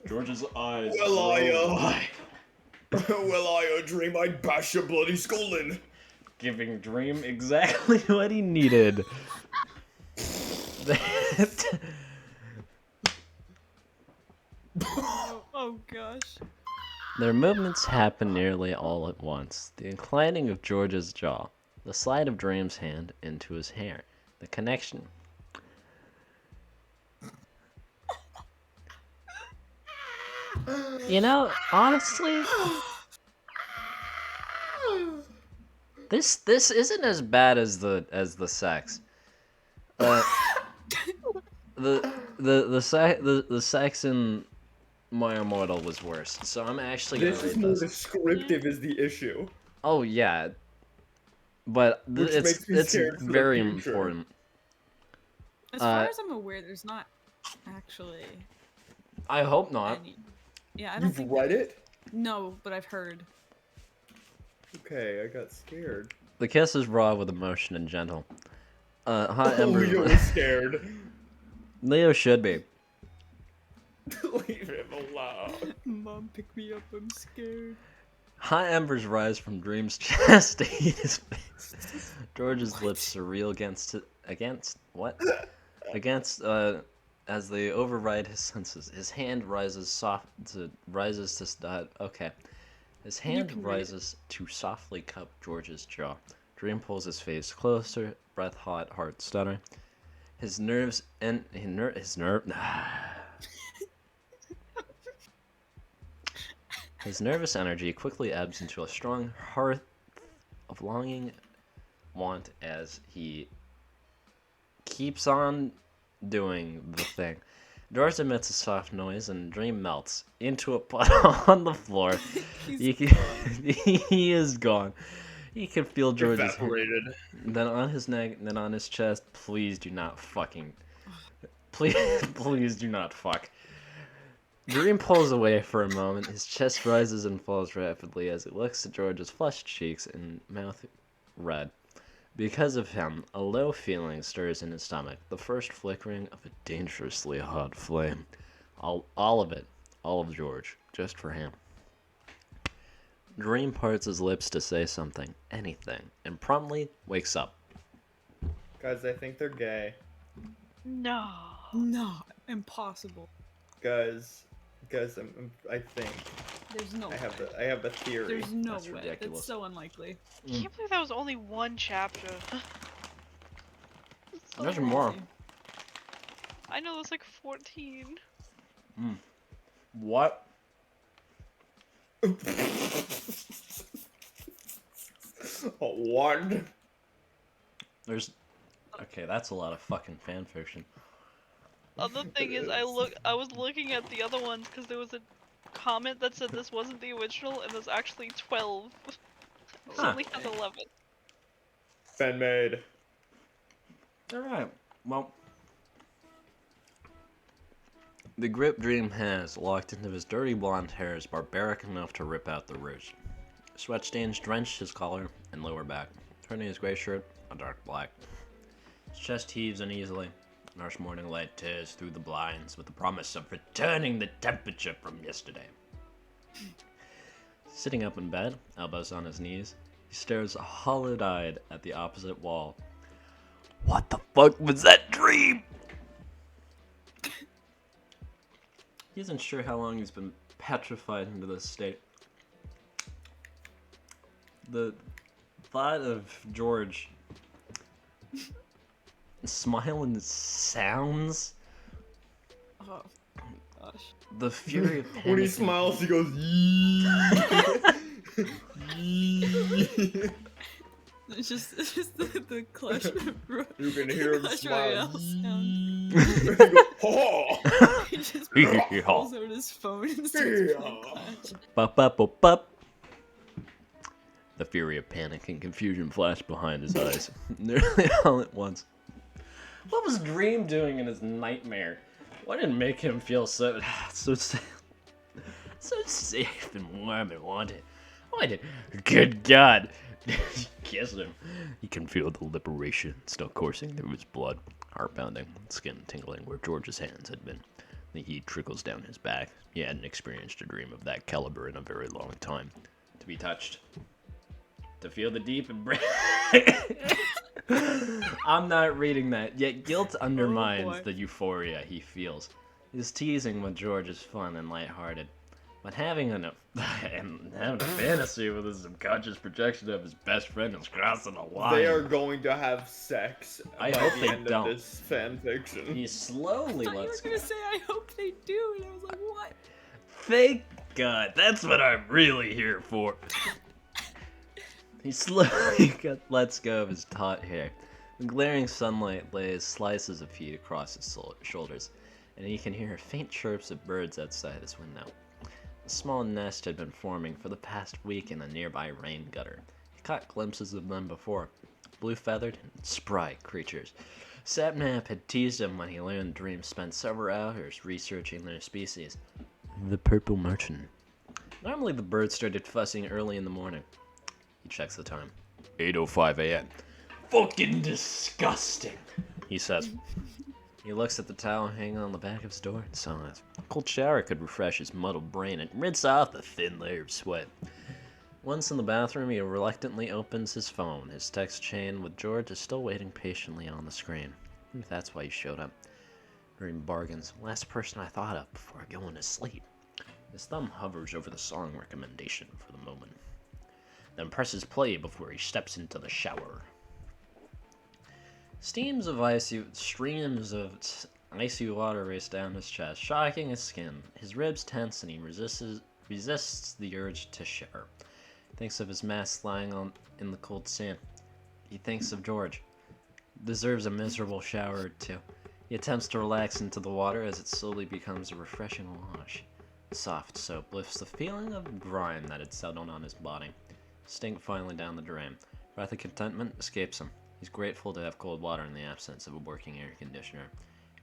George's eyes. Well, I dream I'd bash your bloody skull in. Giving Dream exactly what he needed. Oh gosh. Their movements happen nearly all at once. The inclining of George's jaw, the slide of Dream's hand into his hair, the connection. You know, honestly, this isn't as bad as the sex. The sex in My Immortal was worse, so I'm actually gonna This is rate more this. descriptive is the issue. Oh yeah, but Which makes me it's scared for the very future. important. As far as I'm aware, there's not actually I hope not. any. Yeah, I don't You've think. read it? No, but I've heard. Okay, I got scared. The kiss is raw with emotion and gentle. Hot Oh, embers. Leo was scared. Leo should be. Leave him alone. Mom, pick me up. I'm scared. Hot embers rise from Dream's chest to heat his face. George's lips surreal as they override his senses. His hand rises okay. His hand can read it. rises to softly cup George's jaw. Dream pulls his face closer, breath hot, heart stuttering. His nerves and his nervous energy quickly ebbs into a strong hearth of longing want as he keeps on doing the thing. George emits a soft noise and Dream melts into a puddle on the floor. He is gone. He can feel George's hand, Evaporated. then on his neck, then on his chest. Please do not please do not fuck. Dream pulls away for a moment. His chest rises and falls rapidly as he looks at George's flushed cheeks and mouth red. Because of him, a low feeling stirs in his stomach, the first flickering of a dangerously hot flame. All of it, all of George, just for him. Dream parts his lips to say something, anything, and promptly wakes up. Guys, I think they're gay. No. No, impossible. Guys, I think There's no way. I have a theory. There's no That's way. ridiculous. That's so unlikely. I can't believe that was only one chapter. It's so There's long. more. I know there's like 14. What? One. There's... Okay, that's a lot of fucking fan fiction. Other thing is, I was looking at the other ones because there was a comment that said this wasn't the original, and there's actually 12. It Huh. only has 11. Fan made. Alright, well, The grip Dream has locked into his dirty blonde hair is barbaric enough to rip out the roots. Sweat stains drench his collar and lower back, turning his gray shirt a dark black. His chest heaves uneasily. Harsh morning light tears through the blinds with the promise of returning the temperature from yesterday. Sitting up in bed, elbows on his knees, he stares hollow-eyed at the opposite wall. What the fuck was that dream? He isn't sure how long he's been petrified into this state. The thought of George smiling sounds. Oh gosh. The fury of When he panicking. smiles, he goes, yee. Yee. It's just the Clash Royale. You can hear him Clash smile. Royale sound. Yee. He goes, "Ho!" He just Hee-hee-hee-haw. pulls out his phone and starts playing Clash. Bup, bup, bup, bup. The fury of panic and confusion flashed behind his eyes, nearly all at once. What was Dream doing in his nightmare? What did make him feel so safe and warm and wanted? Why did, good God, he kissed him? He can feel the liberation still coursing through his blood, heart pounding, skin tingling where George's hands had been. The heat trickles down his back. He hadn't experienced a dream of that caliber in a very long time. To be touched. To feel the deep embrace. I'm not reading that, yet guilt undermines the euphoria he feels. His teasing with George is fun and lighthearted, but having a fantasy with a subconscious projection of his best friend is crossing a line. They are going to have sex I by hope the they end don't. of this fan fiction. He slowly I thought you lets were go. gonna say, I hope they do, and I was like, what? Thank God, that's what I'm really here for. He slowly lets go of his taut hair. The glaring sunlight lays slices of heat across his shoulders, and he can hear faint chirps of birds outside his window. A small nest had been forming for the past week in a nearby rain gutter. He caught glimpses of them before, blue-feathered and spry creatures. Sapnap had teased him when he learned Dream spent several hours researching their species. The purple merchant. Normally the birds started fussing early in the morning. He checks the time. 8:05 a.m. Fucking disgusting, he says. He looks at the towel hanging on the back of his door and sighs. A cold shower could refresh his muddled brain and rinse off the thin layer of sweat. Once in the bathroom, he reluctantly opens his phone. His text chain with George is still waiting patiently on the screen. I think that's why he showed up. Dream bargains. Last person I thought of before going to sleep. His thumb hovers over the song recommendation for the moment, then presses play before he steps into the shower. Streams of icy water race down his chest, shocking his skin. His ribs tense and he resists the urge to shiver. He thinks of his mask lying in the cold sand. He thinks of George. Deserves a miserable shower or two. He attempts to relax into the water as it slowly becomes a refreshing wash. Soft soap lifts the feeling of grime that had settled on his body. Stink finally down the drain. Breath of contentment escapes him. He's grateful to have cold water in the absence of a working air conditioner.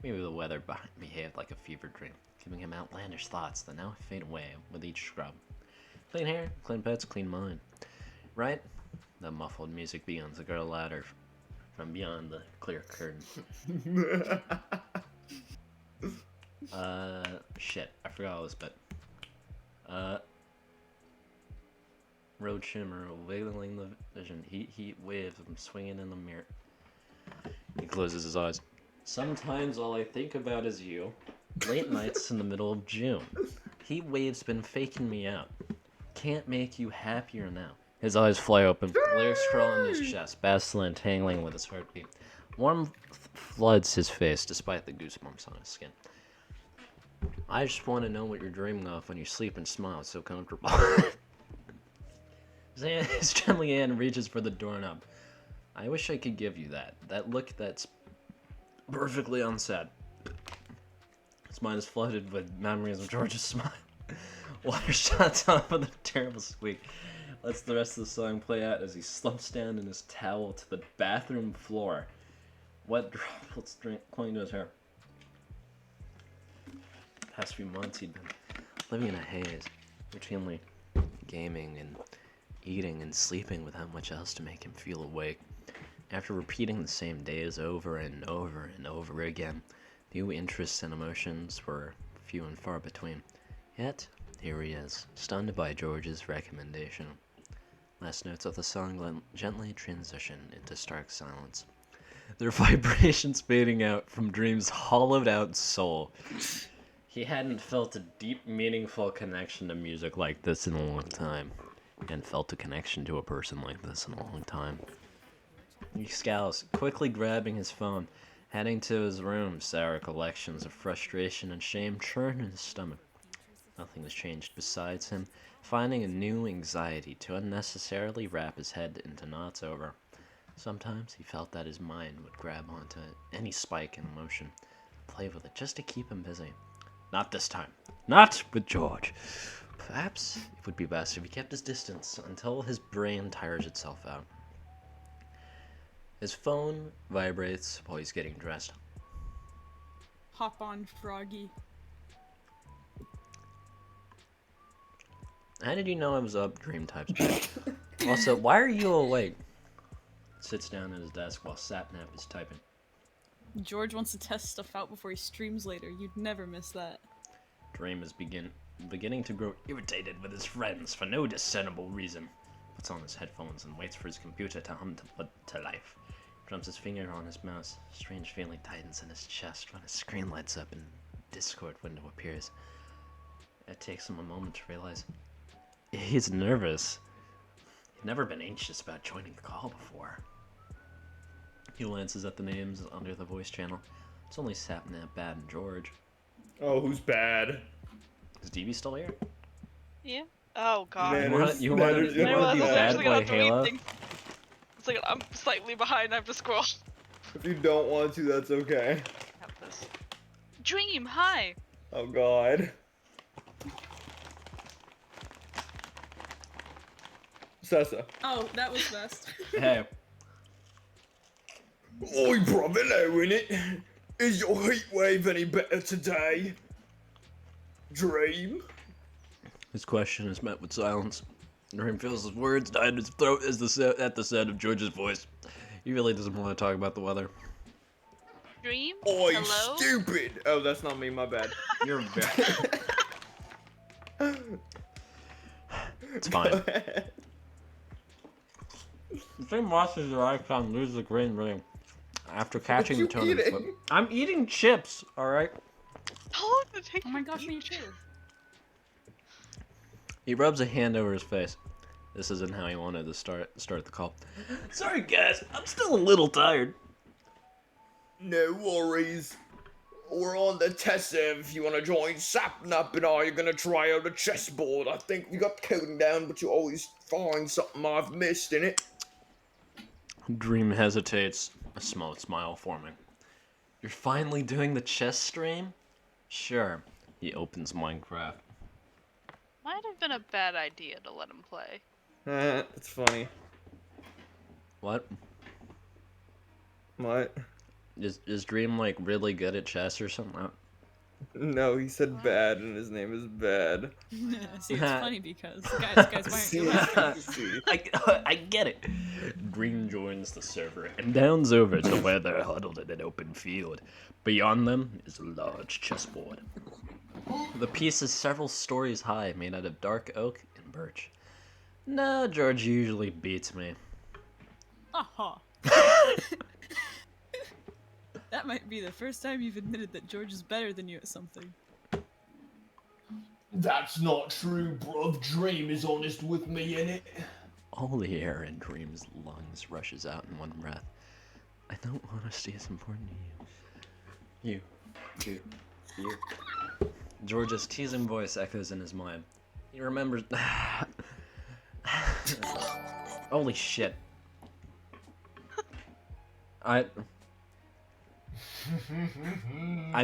Maybe the weather behaved like a fever dream, giving him outlandish thoughts that now fade away with each scrub. Clean hair, clean pets, clean mind. Right? The muffled music begins to grow louder from beyond the clear curtain. Shit, I forgot all this bit. Road shimmer, wiggling the vision. Heat waves, I'm swinging in the mirror. He closes his eyes. Sometimes all I think about is you. Late nights in the middle of June. Heat waves been faking me out. Can't make you happier now. His eyes fly open. Lyrics crawl in his chest, bustling and tangling with his heartbeat. Warmth floods his face despite the goosebumps on his skin. I just want to know what you're dreaming of when you sleep and smile. It's so comfortable. His trembling hand reaches for the doorknob. I wish I could give you that. That look that's perfectly unsaid. His mind is flooded with memories of George's smile. Water shots off with a terrible squeak. Lets the rest of the song play out as he slumps down in his towel to the bathroom floor. Wet droplets cling to his hair. past few months, he'd been living in a haze, routinely gaming and eating and sleeping without much else to make him feel awake. After repeating the same days over and over and over again, new interests and emotions were few and far between. Yet, here he is, stunned by George's recommendation. Last notes of the song gently transition into stark silence, their vibrations fading out from Dream's hollowed-out soul. He hadn't felt a deep, meaningful connection to music like this in a long time, and felt a connection to a person like this in a long time. He scowls, quickly grabbing his phone, heading to his room. Sour collections of frustration and shame churn in his stomach. Nothing has changed besides him finding a new anxiety to unnecessarily wrap his head into knots over. Sometimes he felt that his mind would grab onto any spike in emotion, play with it just to keep him busy. Not this time. Not with George. Perhaps it would be best if he kept his distance until his brain tires itself out. His phone vibrates while he's getting dressed. Hop on, Froggy. How did you know I was up? Dream types back. Also, why are you awake? Sits down at his desk while Sapnap is typing. George wants to test stuff out before he streams later. You'd never miss that. Dream is beginning to grow irritated with his friends for no discernible reason. Puts on his headphones and waits for his computer to hum to put to life. Drums his finger on his mouse. Strange feeling tightens in his chest when his screen lights up and a Discord window appears. It takes him a moment to realize he's nervous. He'd never been anxious about joining the call before. He glances at the names under the voice channel. It's only Sapnap, Bad, and George. Oh, who's bad? Is DB still here? Yeah. Oh god. Manners- You wanna Manners- be I was bad actually gonna boy have to read Halo? things. It's like I'm slightly behind. I have to scroll. If you don't want to, that's okay. Have this. Dream. Hi. Oh god. Sessa. Oh, that was best. Hey, Oi, brother, hello, innit? Is your heat wave any better today? Dream? his question is met with silence. Dream feels his words die in his throat at the sound of George's voice. He really doesn't want to talk about the weather. Dream. Oi, Hello. stupid! Oh, that's not me, my bad. You're very... It's fine. Dream watches your icon lose the green ring after catching the you tone of his eating? lip. I'm eating chips, alright? How long did it take? Oh my you gosh, to me eat? too. He rubs a hand over his face. This isn't how he wanted to start the call. Sorry guys, I'm still a little tired. No worries. We're on the test server if you want to join. Sapnap and I are going to try out a chessboard. I think we got coding down, but you always find something I've missed in it. Dream hesitates, a small smile forming. You're finally doing the chess stream? Sure. He opens Minecraft. Might have been a bad idea to let him play. It's funny. What? What? Is Dream like really good at chess or something? No, he said bad, and his name is Bad. See, it's funny because guys, why aren't you See. I get it. Dream joins the server and downs over to where they're huddled in an open field. Beyond them is a large chessboard. The piece is several stories high, made out of dark oak and birch. No, George usually beats me. Aha. That might be the first time you've admitted that George is better than you at something. That's not true, bruv. Dream is honest with me, innit? All the air in Dream's lungs rushes out in one breath. I know honesty is important to you. You. George's teasing voice echoes in his mind. He remembers... Holy shit. I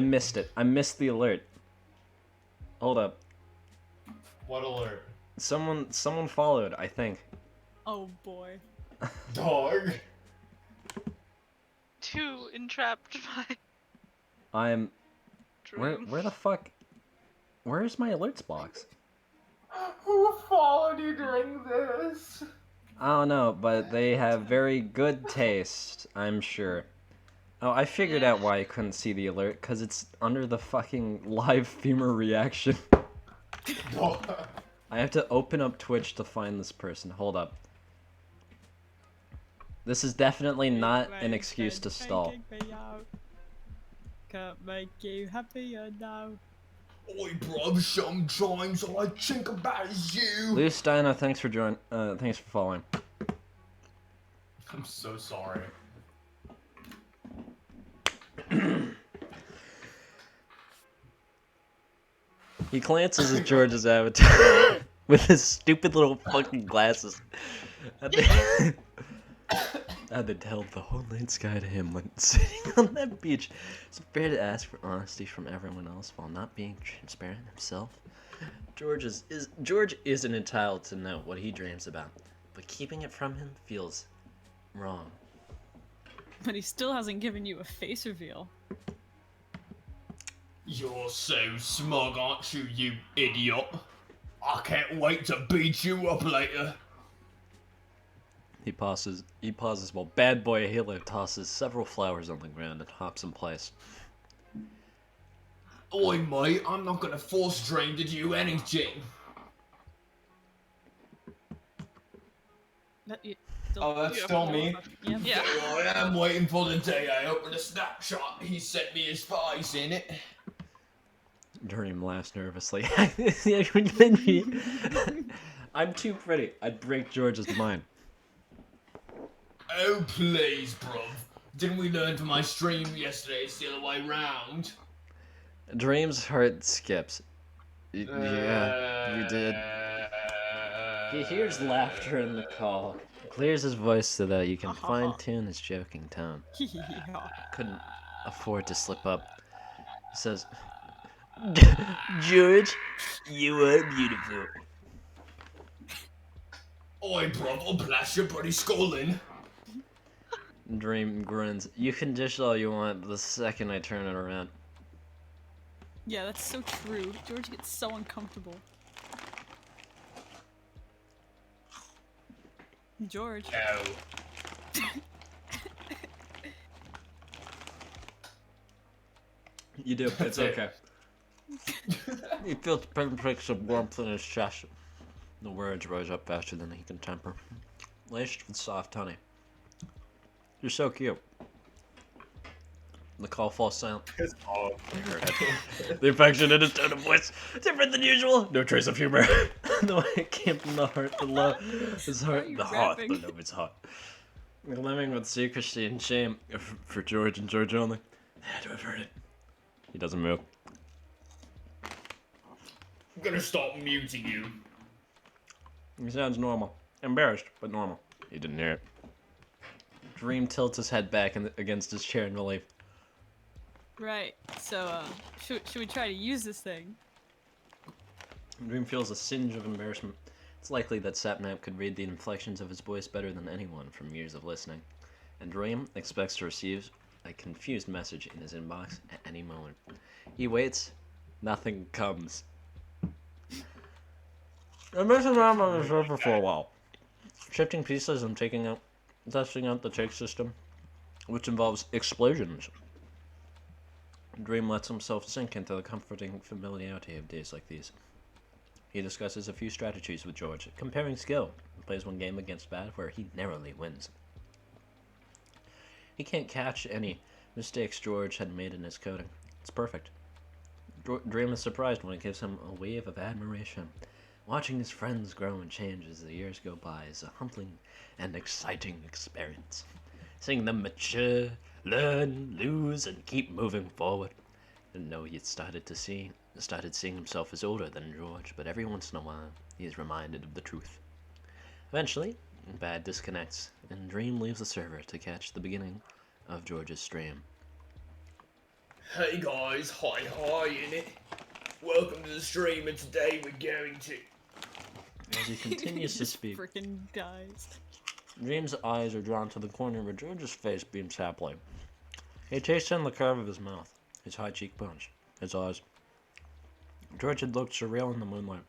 missed it. I missed the alert. Hold up. What alert? Someone followed, I think. Oh boy. Dog. Too entrapped by I'm... Dream. Where the fuck... Where's my alerts box? Who followed you doing this? I don't know, but they have very good taste, I'm sure. Oh, I figured out why I couldn't see the alert, because it's under the fucking live femur reaction. I have to open up Twitch to find this person. Hold up. This is definitely not an excuse to stall. Can't make you happier now. Oi, bruv, sometimes all I think about is you. Luce Dino, thanks for thanks for following. I'm so sorry. He glances at George's avatar with his stupid little fucking glasses. And they held the whole night sky to him when sitting on that beach. It's fair to ask for honesty from everyone else while not being transparent himself. George isn't entitled to know what he dreams about, but keeping it from him feels wrong. But he still hasn't given you a face reveal. You're so smug, aren't you, you idiot? I can't wait to beat you up later. He pauses while Bad Boy Halo tosses several flowers on the ground and hops in place. Oi, mate, I'm not gonna force Dream to do anything. Oh, that's still me? Yeah. Yeah. There I am waiting for the day I open a snapshot. He sent me his face in it. Dream laughs nervously. I'm too pretty. I'd break George's mind. Oh, please, bruv. Didn't we learn from my stream yesterday it's the other way round? Dream's heart skips. Yeah, you did. He hears laughter in the call. Clears his voice so that you can fine-tune his joking tone. Couldn't afford to slip up. He says, George, you are beautiful. Oi, bruv, I'll blast your bloody skull in. Dream grins. You can dish all you want the second I turn it around. Yeah, that's so true. George gets so uncomfortable. George. Oh. You do. It's okay. He feels pinpricks of warmth in his chest. The words rise up faster than he can temper. Laced with soft honey. You're so cute. The call falls silent. The affection in his tone of voice, different than usual. No trace of humor. The way it came from the heart, the love, his heart, the heart, the love, it's hot. Living with secrecy and shame for George and George only. I had to have heard it. He doesn't move. I'm gonna stop muting you. He sounds normal. Embarrassed, but normal. He didn't hear it. Dream tilts his head back against his chair in relief. Right, so, should we try to use this thing? Dream feels a singe of embarrassment. It's likely that Sapnap could read the inflections of his voice better than anyone from years of listening, and Dream expects to receive a confused message in his inbox at any moment. He waits. Nothing comes. I'm messing around on the server for a while, shifting pieces and testing out the take system, which involves explosions. Dream lets himself sink into the comforting familiarity of days like these. He discusses a few strategies with George, comparing skill, and plays one game against Bad where he narrowly wins. He can't catch any mistakes George had made in his coding. It's perfect. Dream is surprised when it gives him a wave of admiration. Watching his friends grow and change as the years go by is a humbling and exciting experience. Seeing them mature, learn, lose, and keep moving forward. Didn't know he had started seeing himself as older than George, but every once in a while he is reminded of the truth. Eventually, Bad disconnects, and Dream leaves the server to catch the beginning of George's stream. Hey guys, hi innit? Welcome to the stream, and today we're going to... As he continues to speak, Frickin' guys. Dream's eyes are drawn to the corner where George's face beams happily. He takes in the curve of his mouth, his high cheekbones, his eyes. George had looked surreal in the moonlight,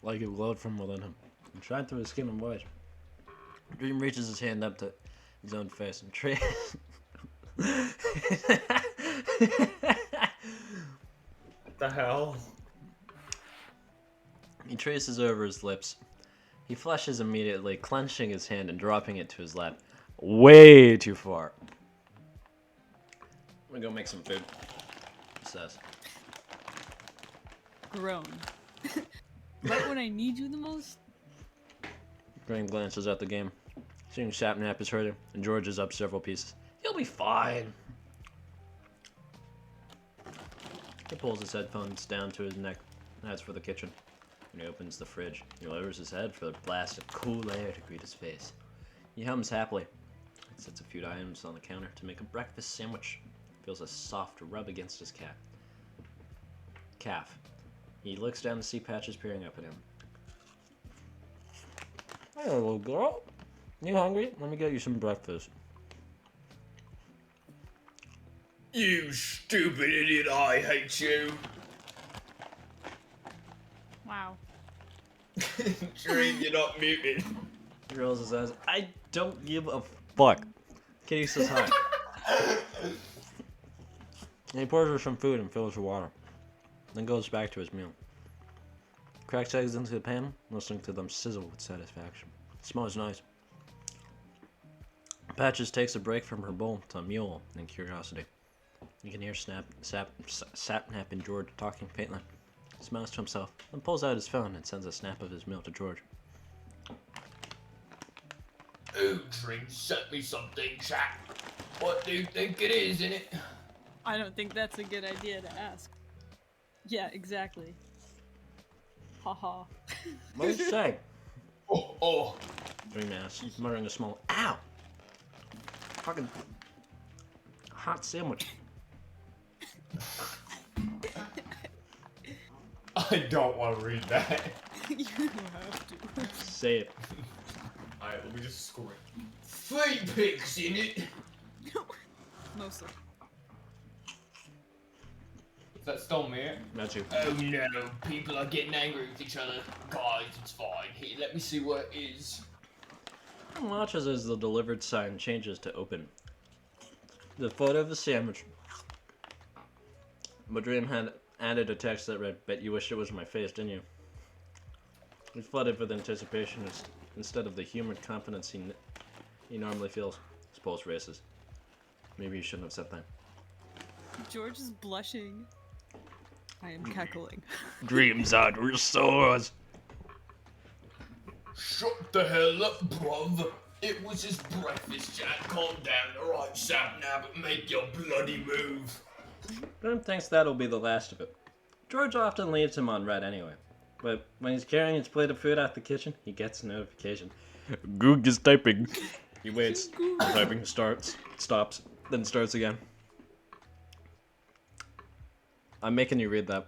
like it glowed from within him, and shined through his skin and voice. Dream reaches his hand up to his own face and What the hell? He traces over his lips. He flushes immediately, clenching his hand and dropping it to his lap. Way too far. I'm gonna go make some food. He says. Groan. Right when I need you the most? Graham glances at the game. Seeing Sapnap is hurting, and George is up several pieces. He'll be fine. He pulls his headphones down to his neck and heads for the kitchen. When he opens the fridge, he lowers his head for the blast of cool air to greet his face. He hums happily. He sets a few items on the counter to make a breakfast sandwich. Feels a soft rub against his calf. He looks down to see Patches peering up at him. Hey, little girl. You hungry? Let me get you some breakfast. You stupid idiot, I hate you. Wow. Dream, you're not muted. He rolls his eyes. I don't give a fuck. Kitty says hi. And he pours her some food and fills her water. Then goes back to his meal. Cracks eggs into the pan, listening to them sizzle with satisfaction. It smells nice. Patches takes a break from her bowl to mewl in curiosity. You can hear Sapnap and George talking faintly. He smiles to himself, then pulls out his phone and sends a snap of his meal to George. Oh, Dream sent me something, chat. What do you think it is, innit? I don't think that's a good idea to ask. Yeah, exactly. Haha. What did you say? Oh. Dream asks, muttering a small ow! Fucking hot sandwich. I don't want to read that. You have to. Say it. Alright, let me just score it. Feet pics in it. Mostly. Is that still me? That's you. Oh no, people are getting angry with each other. Guys, it's fine. Here, let me see what it is. Watches as the delivered sign changes to open. The photo of the sandwich. But Dream had added a text that read, "Bet you wish it was my face, didn't you?" He flooded with anticipation instead of the humored confidence he normally feels. His pulse races. Maybe he shouldn't have said that. George is blushing. I am cackling. Dreams are resource. Shut the hell up, bruv. It was his breakfast, Jack. Calm down, alright, Sapnap, make your bloody move. Dream thinks that'll be the last of it. George often leaves him on red anyway. But when he's carrying his plate of food out the kitchen, he gets a notification. Goog is typing. He waits. The typing stops, then starts again. I'm making you read that.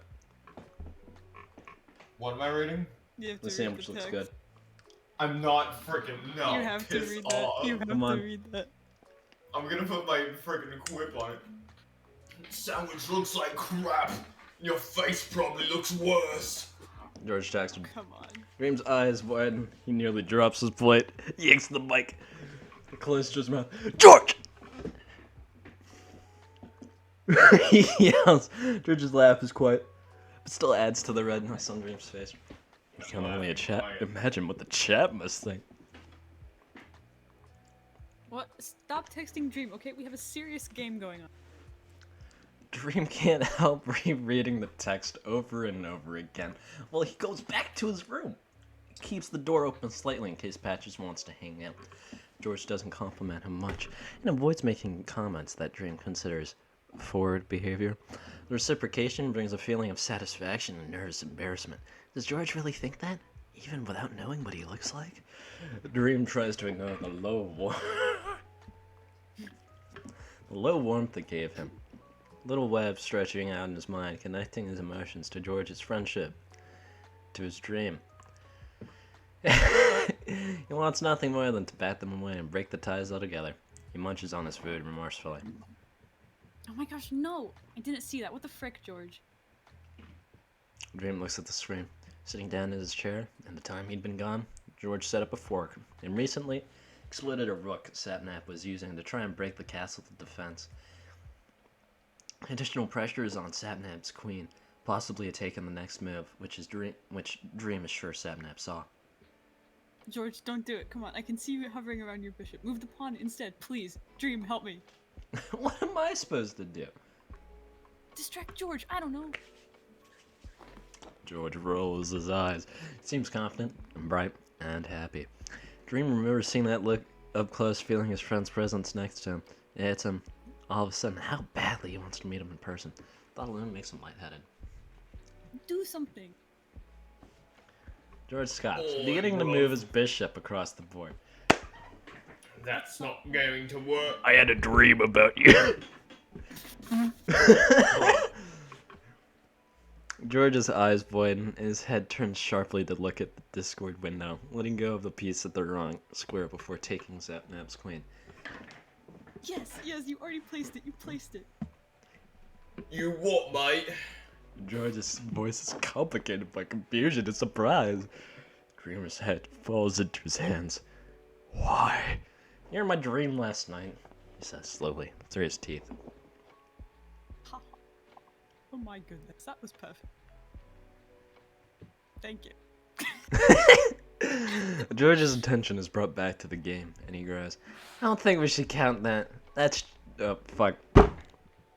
What am I reading? You have to The read sandwich the looks text. good. I'm not freaking no. You have to piss read that. off. You have Come on. to read that. I'm gonna put my freaking quip on it. Sandwich looks like crap. Your face probably looks worse. George texts him. Come on. Dream's eyes widen. He nearly drops his plate. He yanks the mic close to his mouth. George! He yells. George's laugh is quiet, but still adds to the redness on Dream's face. He can only imagine what the chat must think. What? Stop texting Dream, okay? We have a serious game going on. Dream can't help rereading the text over and over again while he goes back to his room. He keeps the door open slightly in case Patches wants to hang out. George doesn't compliment him much and avoids making comments that Dream considers forward behavior. The reciprocation brings a feeling of satisfaction and nervous embarrassment. Does George really think that, even without knowing what he looks like? Dream tries to ignore the low warmth it gave him. Little web stretching out in his mind, connecting his emotions to George's friendship, to his dream. He wants nothing more than to bat them away and break the ties altogether. He munches on his food remorsefully. Oh my gosh, no! I didn't see that. What the frick, George? Dream looks at the screen. Sitting down in his chair, and the time he'd been gone, George set up a fork, and recently exploded a rook Sapnap was using to try and break the castle's defense. Additional pressure is on Sapnap's queen, possibly a take on the next move, which Dream is sure Sapnap saw. George, don't do it. Come on, I can see you hovering around your bishop. Move the pawn instead, please. Dream, help me. What am I supposed to do? Distract George, I don't know. George rolls his eyes. Seems confident and bright and happy. Dream remembers seeing that look up close, feeling his friend's presence next to him. It hits him all of a sudden how badly he wants to meet him in person. Thought alone makes him lightheaded. Do something. George stops, Oh, beginning to bro. move his bishop across the board. That's not going to work. I had a dream about you. George's eyes widen and his head turns sharply to look at the Discord window, letting go of the piece at the wrong square before taking Sapnap's queen. Yes, you already placed it. You placed it. You what, mate? George's voice is complicated by confusion and surprise. Dreamer's head falls into his hands. Why? You're in my dream last night, he says slowly through his teeth. Ha. Oh my goodness, that was perfect. Thank you. George's attention is brought back to the game, and he grows. I don't think we should count that. That's... oh, fuck.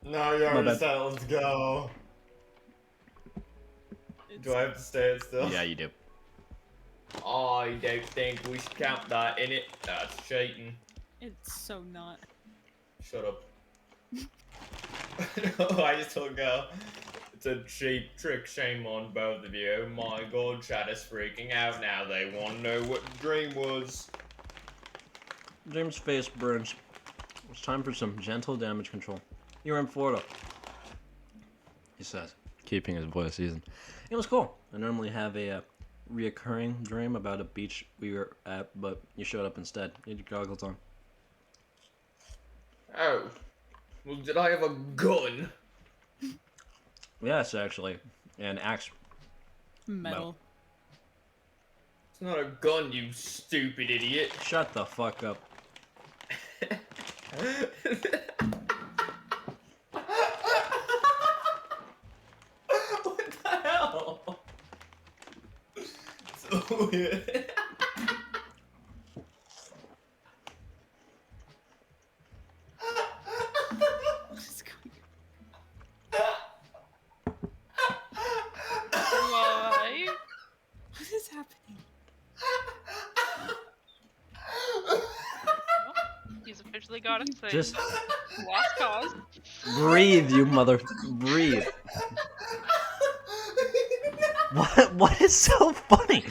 No, you already bad. said let's go. Do I have to stay it still? Yeah, you do. I don't think we should count that in it. That's cheating. It's so not. Shut up. No, I just told go. It's a cheap trick. Shame on both of you. Oh my god, chat is freaking out now. They want to know what the dream was. Dream's face burns. It's time for some gentle damage control. You're in Florida, he says, keeping his voice even. It was cool. I normally have a reoccurring dream about a beach we were at, but you showed up instead. You had your goggles on. Oh. Well, did I have a gun? Yes, actually. And axe. Metal. It's not a gun, you stupid idiot. Shut the fuck up. What the hell? So weird. What is going Why? What is happening? He's officially got his thing. Just Lost cause. breathe, you mother... breathe. What is so funny?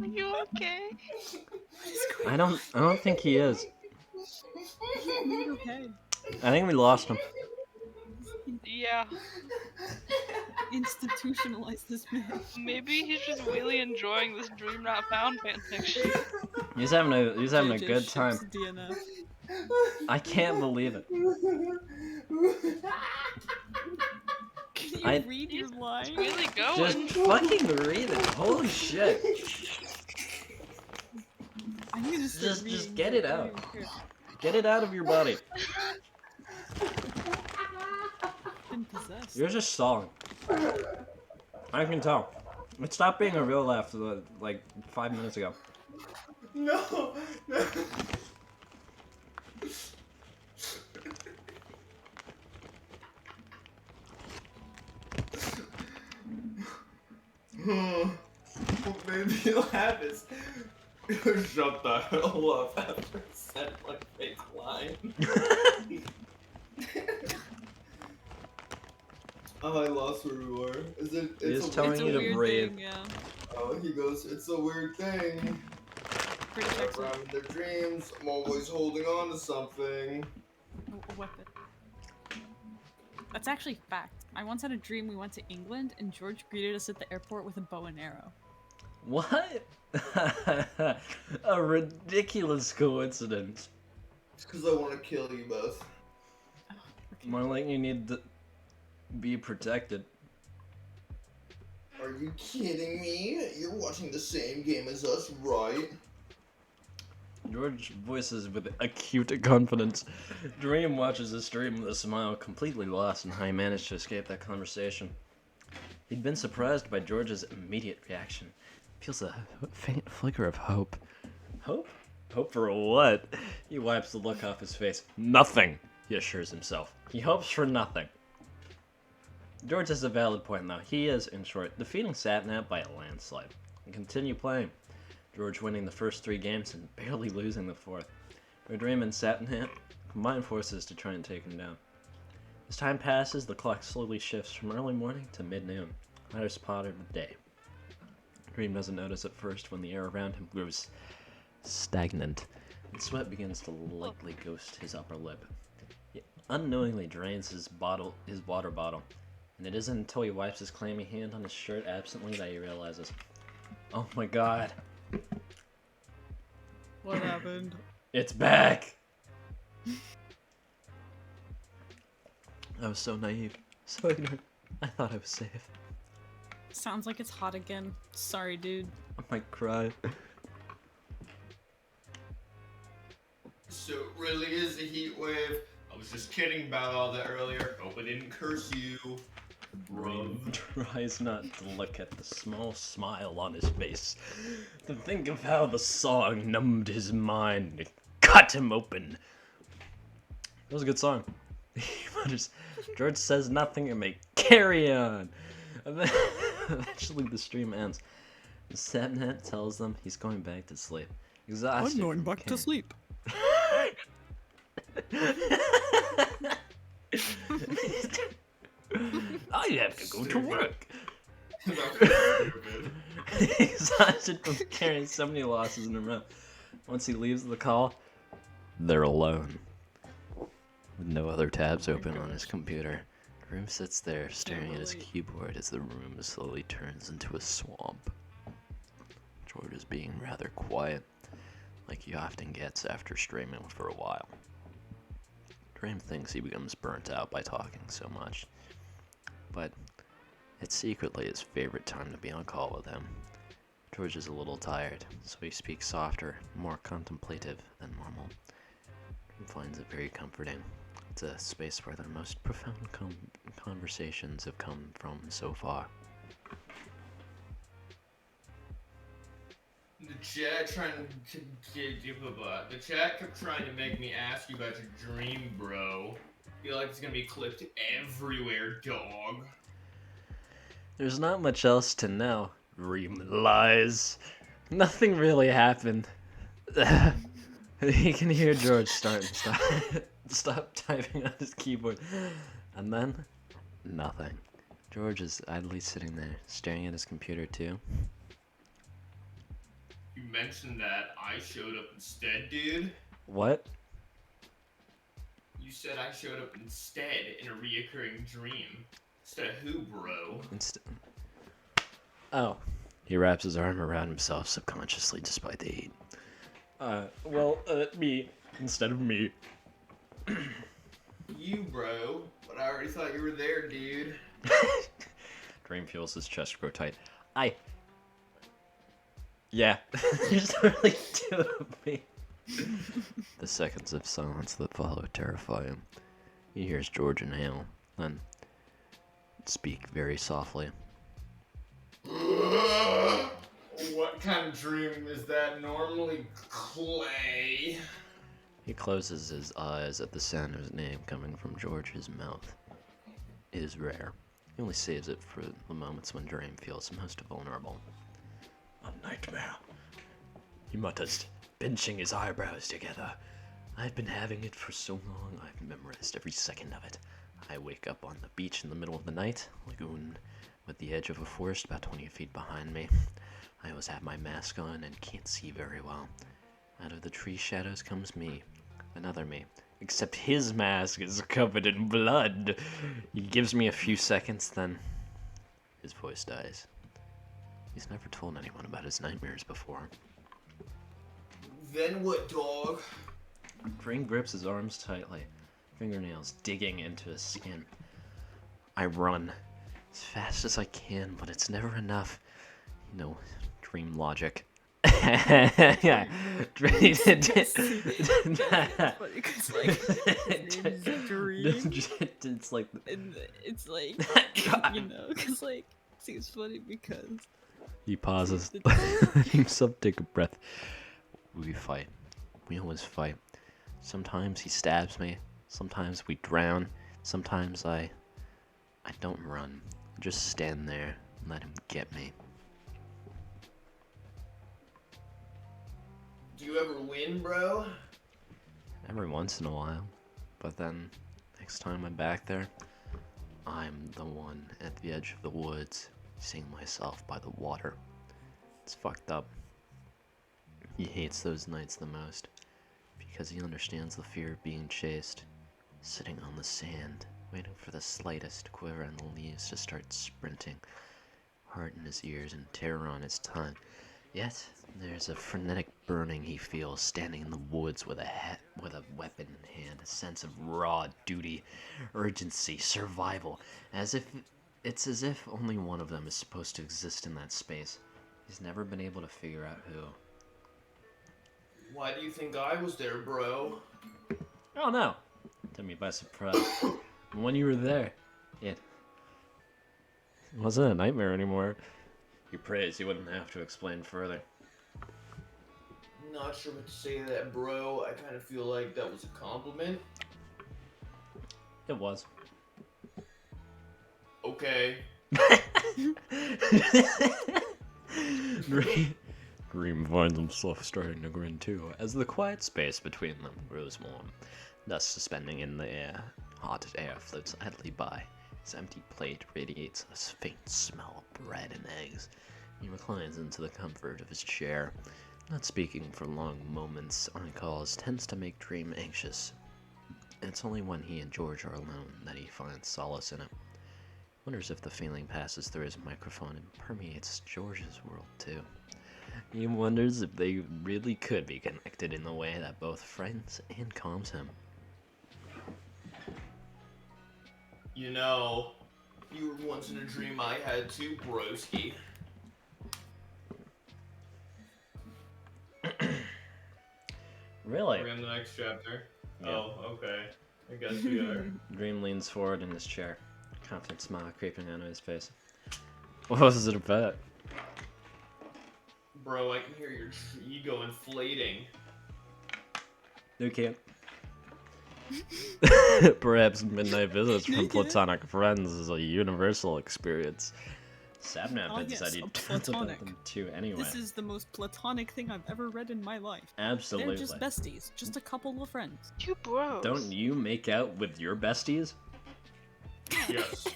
Are you okay? I don't think he is. Okay. I think we lost him. Yeah. Institutionalize this man. Maybe he's just really enjoying this Dream Not Found fanfiction. He's having a JJ good ships time. DNF. I can't believe it. Can you I- read your lines? Really going. Just fucking read it. Holy shit. I'm gonna start Just reading get your it out. dreams. Get it out of your body. Been possessed. You're just stalling. I can tell. It stopped being a real laugh like 5 minutes ago. No, no. What made me laugh is shut the hell up after I said my fake line. Oh, I lost where we were. Is it? He's a telling It's a you to weird breathe. thing, yeah. Oh, he goes. It's a weird thing. Pretty Whenever excellent. I'm in their dreams, I'm always holding on to something. A weapon. That's actually fact. I once had a dream we went to England and George greeted us at the airport with a bow and arrow. What? A ridiculous coincidence. It's because I want to kill you both. Okay. More like you need to... Be protected. Are you kidding me? You're watching the same game as us, right? George voices with acute confidence. Dream watches the stream with a smile, completely lost in how he managed to escape that conversation. He'd been surprised by George's immediate reaction. Feels a faint flicker of hope. Hope? Hope for what? He wipes the look off his face. Nothing, he assures himself. He hopes for nothing. George has a valid point, though. He is, in short, defeating Satnap by a landslide. And continue playing. George winning the first 3 games and barely losing the 4th. Where Dream and Satnap combine forces to try and take him down. As time passes, the clock slowly shifts from early morning to mid-noon. Hottest part of the day. Dream doesn't notice at first when the air around him grows stagnant, and sweat begins to lightly ghost his upper lip. He unknowingly drains his water bottle, and it isn't until he wipes his clammy hand on his shirt absently that he realizes, oh my god, What happened? it's back! I was so naive, so ignorant. I thought I was safe. Sounds like it's hot again. Sorry, dude. I might cry. So it really is a heat wave. I was just kidding about all that earlier. Hope I didn't curse you. Dream tries not to look at the small smile on his face, to think of how the song numbed his mind and cut him open. That was a good song. He mutters, George says nothing and they carry on. And then, eventually the stream ends. Satnap tells them he's going back to sleep. Exhausted. I'm going from back to sleep. I have to go to Stupid. work. Stupid. Exhausted from carrying so many losses in a row. Once he leaves the call, they're alone. With no other tabs open on his computer. Dream sits there staring at his keyboard as the room slowly turns into a swamp. George is being rather quiet, like he often gets after streaming for a while. Dream thinks he becomes burnt out by talking so much, but it's secretly his favorite time to be on call with him. George is a little tired, so he speaks softer, more contemplative than normal. Dream finds it very comforting. It's a space where their most profound conversations have come from so far. The chat the chat kept trying to make me ask you about your dream, bro. Feel like it's gonna be clipped everywhere, dog. There's not much else to know. Dream lies. Nothing really happened. He can hear George stop typing on his keyboard. And then, nothing. George is idly sitting there, staring at his computer too. You mentioned that I showed up instead, dude. What? You said I showed up instead in a reoccurring dream. Instead of who, bro? Oh. He wraps his arm around himself subconsciously despite the heat. Me. Instead of me. You, bro. But I already thought you were there, dude. Dream feels his chest grow tight. Yeah. There's really two of me. The seconds of silence that follow terrify him. He hears George inhale, then speak very softly. What kind of dream is that normally, Clay? He closes his eyes at the sound of his name coming from George's mouth. It is rare. He only saves it for the moments when Dream feels most vulnerable. A nightmare, he mutters, pinching his eyebrows together. I've been having it for so long, I've memorized every second of it. I wake up on the beach in the middle of the night, lagoon, with the edge of a forest about 20 feet behind me. I always have my mask on and can't see very well. Out of the tree shadows comes me, another me, except his mask is covered in blood. He gives me a few seconds, then his voice dies. He's never told anyone about his nightmares before. Then what, dog? Dream grips his arms tightly, fingernails digging into his skin. I run as fast as I can, but it's never enough. You know, dream logic. Yeah. It's funny 'cause, like, his name's Dream. It's like And it's like, you know, because, like, it's funny because he pauses. the- Himself take a breath. We fight. We always fight. Sometimes he stabs me. Sometimes we drown. Sometimes I don't run. I just stand there and let him get me. Do you ever win, bro? Every once in a while. But then, next time I'm back there, I'm the one at the edge of the woods, seeing myself by the water. It's fucked up. He hates those nights the most, because he understands the fear of being chased, sitting on the sand, waiting for the slightest quiver in the leaves to start sprinting, heart in his ears and terror on his tongue. Yet, there's a frenetic burning he feels standing in the woods with a weapon in hand, a sense of raw duty, urgency, survival, as if only one of them is supposed to exist in that space. He's never been able to figure out who. Why do you think I was there, bro? Oh no! Took me by surprise. When you were there, it wasn't a nightmare anymore. You praise, you wouldn't have to explain further. Not sure what to say to that, bro. I kind of feel like that was a compliment. It was. Okay. Dream finds himself starting to grin too, as the quiet space between them grows warm. Dust suspending in the air, hot air floats idly by. His empty plate radiates a faint smell of bread and eggs. He reclines into the comfort of his chair. Not speaking for long moments on calls tends to make Dream anxious. It's only when he and George are alone that he finds solace in it. Wonders if the feeling passes through his microphone and permeates George's world too. He wonders if they really could be connected in the way that both frightens and calms him. You know, you were once in a dream I had too, broski. Really? We're in the next chapter. Yeah. Oh, okay. I guess we are. Dream leans forward in his chair, a confident smile creeping onto his face. What was it about? Bro, I can hear your ego inflating. You can't. Perhaps midnight visits from platonic friends is a universal experience. Sapnap Oh, had yes, decided a to talk about platonic. them too anyway. This is the most platonic thing I've ever read in my life. Absolutely. They're just besties, just a couple of friends. Two bros. Don't you make out with your besties? Yes.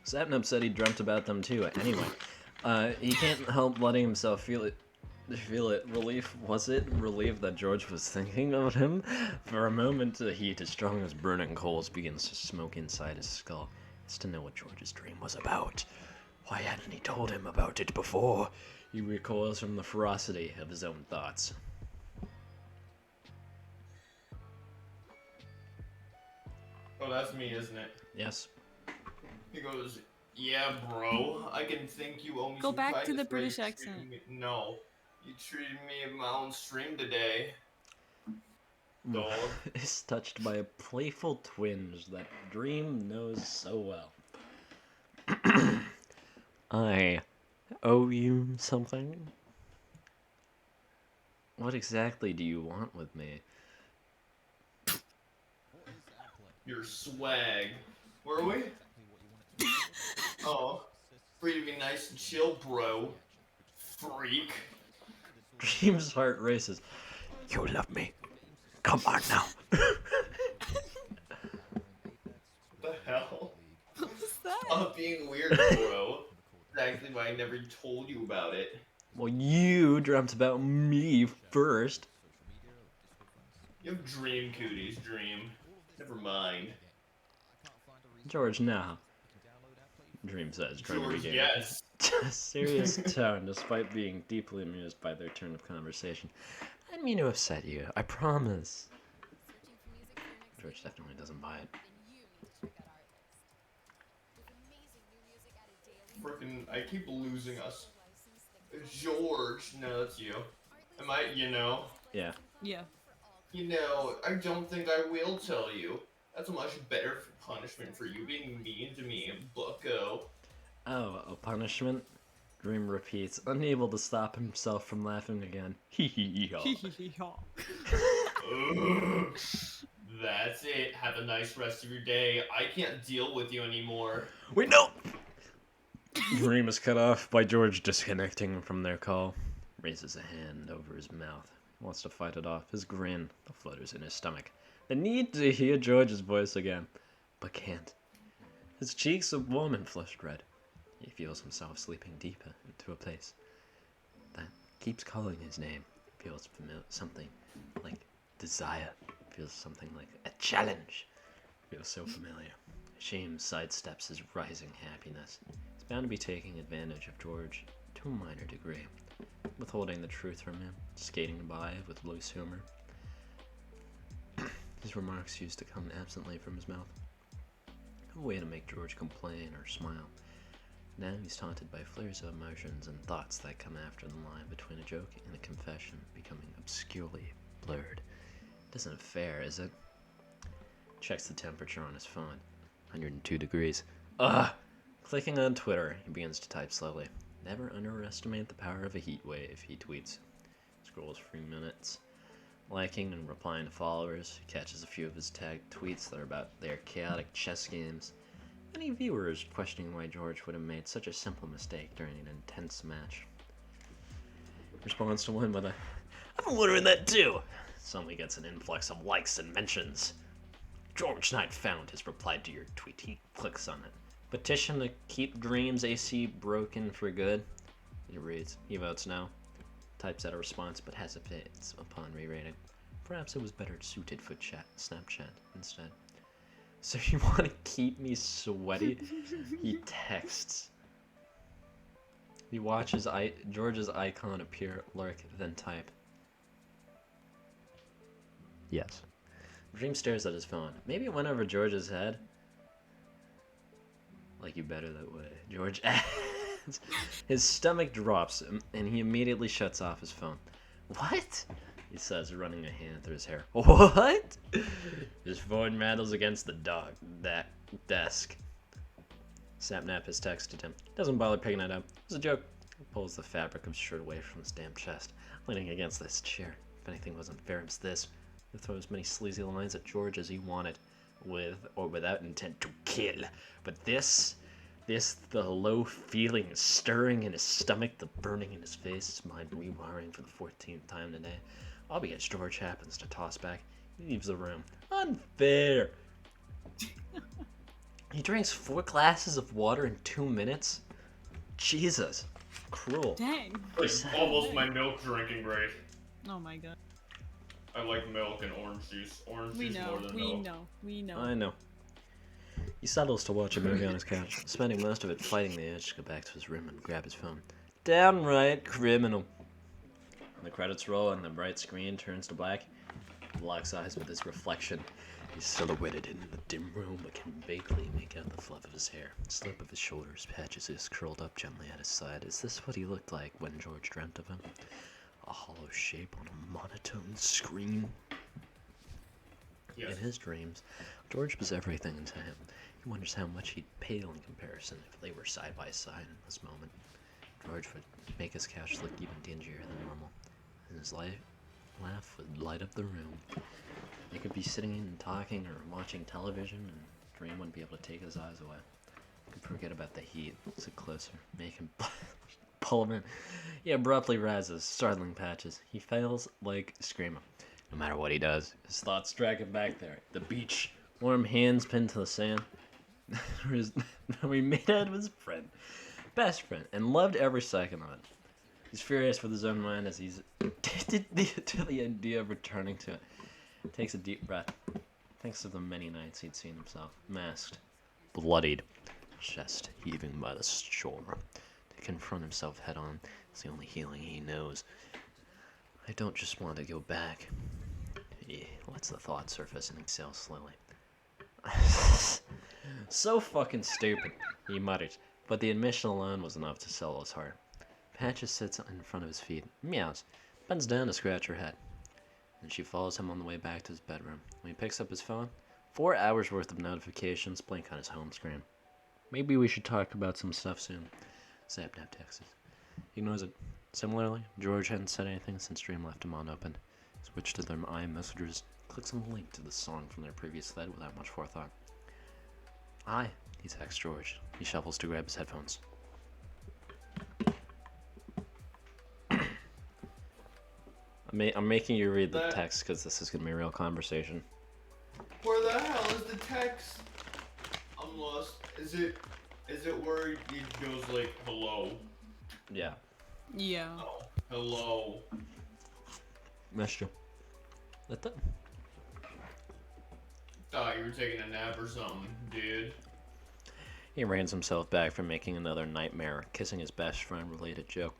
Sapnap said he dreamt about them too anyway. He can't help letting himself feel it. Relief, was it? Relief that George was thinking of him? For a moment, the heat as strong as burning coals begins to smoke inside his skull. It's to know what George's dream was about. Why hadn't he told him about it before? He recoils from the ferocity of his own thoughts. Oh, that's me, isn't it? Yes. He goes, yeah, bro, I can think you owe me Go some back to kindness the for British you accent. treating me- No. You treated me in my own stream today. Dog. Is touched by a playful twinge that Dream knows so well. I owe you something? What exactly do you want with me? Your swag. Were we? Oh. Free to be nice and chill, bro. Freak. Dream's heart races. You love me. Come on now. The hell? What was that? Stop being weird, bro. Exactly why I never told you about it. Well, you dreamt about me first. You have dream cooties, dream. Never mind. George, now. Dream says, trying to George, regain yes. a serious tone despite being deeply amused by their turn of conversation. I didn't mean to upset you, I promise. George definitely doesn't buy it. Frickin', I keep losing us. George, no, that's you. Am I, Yeah. Yeah. I don't think I will tell you. That's a much better punishment for you being mean to me, bucko. Oh, a punishment? Dream repeats, unable to stop himself from laughing again. Hee hee hee haw. Ugh. That's it. Have a nice rest of your day. I can't deal with you anymore. Wait, no! Dream is cut off by George disconnecting from their call. Raises a hand over his mouth. Wants to fight it off. His grin flutters in his stomach. The need to hear George's voice again, but can't. His cheeks are warm and flushed red. He feels himself slipping deeper into a place that keeps calling his name. Feels familiar, something like desire. Feels something like a challenge. Feels so familiar. Shame sidesteps his rising happiness. He's bound to be taking advantage of George to a minor degree, withholding the truth from him, skating by with loose humor. His remarks used to come absently from his mouth, a way to make George complain or smile. Now he's taunted by flares of emotions and thoughts that come after the line between a joke and a confession becoming obscurely blurred. It isn't fair, is it? Checks the temperature on his phone. 102 degrees. Ugh! Clicking on Twitter, he begins to type slowly. Never underestimate the power of a heat wave, he tweets. Scrolls for minutes, liking and replying to followers, catches a few of his tagged tweets that are about their chaotic chess games. Many viewers questioning why George would have made such a simple mistake during an intense match. Responds to one with a, I've been wondering that too! Suddenly gets an influx of likes and mentions. George Knight found his reply to your tweet. He clicks on it. Petition to keep Dreams AC broken for good. He reads. He votes no. Types out a response but hesitates upon rereading. Perhaps it was better suited for Snapchat instead. So you want to keep me sweaty? He texts. He watches George's icon appear, lurk, then type. Yes. Dream stares at his phone. Maybe it went over George's head. Like you better that way. George adds. His stomach drops and he immediately shuts off his phone. What? He says, running a hand through his hair. What? His phone rattles against the desk. Sapnap has texted him. Doesn't bother picking it up. It's a joke. He pulls the fabric of his shirt away from his damp chest, leaning against this chair. If anything wasn't fair, it's this. He'll throw as many sleazy lines at George as he wanted, with or without intent to kill. But this, the low feeling stirring in his stomach, the burning in his face, his mind rewiring for the 14th time today. All because George happens to toss back. He leaves the room. Unfair! He drinks 4 glasses of water in 2 minutes? Jesus. Cruel. Dang. Like, almost my milk drinking rate. Oh my god. I like milk and orange juice. Orange juice more than milk. We know. I know. He settles to watch a movie on his couch, spending most of it fighting the urge to go back to his room and grab his phone. Downright criminal. The credits roll and the bright screen turns to black. He locks eyes with his reflection. He's silhouetted in the dim room but can vaguely make out the fluff of his hair, slope of his shoulders, patches his curled up gently at his side. Is this what he looked like when George dreamt of him? A hollow shape on a monotone screen? Yes. In his dreams, George was everything to him. He wonders how much he'd pale in comparison if they were side by side in this moment. George would make his couch look even dingier than normal, and his laugh would light up the room. They could be sitting and talking or watching television, and Dream wouldn't be able to take his eyes away. He could forget about the heat, sit closer, make him pull him in. He abruptly rises, startling patches. He fails like Screamer. No matter what he does, his thoughts drag him back there. The beach, warm hands pinned to the sand. He made out with his friend, best friend, and loved every second of it. He's furious with his own mind as he's addicted to the idea of returning to it. Takes a deep breath. Thinks of the many nights he'd seen himself, masked, bloodied, chest heaving by the shore. To confront himself head on is the only healing he knows. I don't just want to go back. He lets the thought surface and exhales slowly. So fucking stupid, he mutters, but the admission alone was enough to settle his heart. Patches sits in front of his feet, meows, bends down to scratch her head, and she follows him on the way back to his bedroom. When he picks up his phone, 4 hours worth of notifications blink on his home screen. Maybe we should talk about some stuff soon. Sapnap texts. He ignores it. Similarly, George hadn't said anything since Dream left him unopened. Switched to their iMessages, clicks on the link to the song from their previous thread without much forethought. Hi, he texts George. He shuffles to grab his headphones. I'm making you read the text because this is going to be a real conversation. Where the hell is the text? I'm lost. Is it where it goes like hello? Yeah. Yeah. Oh, hello. Missed you. Let that. Thought you were taking a nap or something, dude. He reins himself back from making another nightmare, kissing his best friend related joke.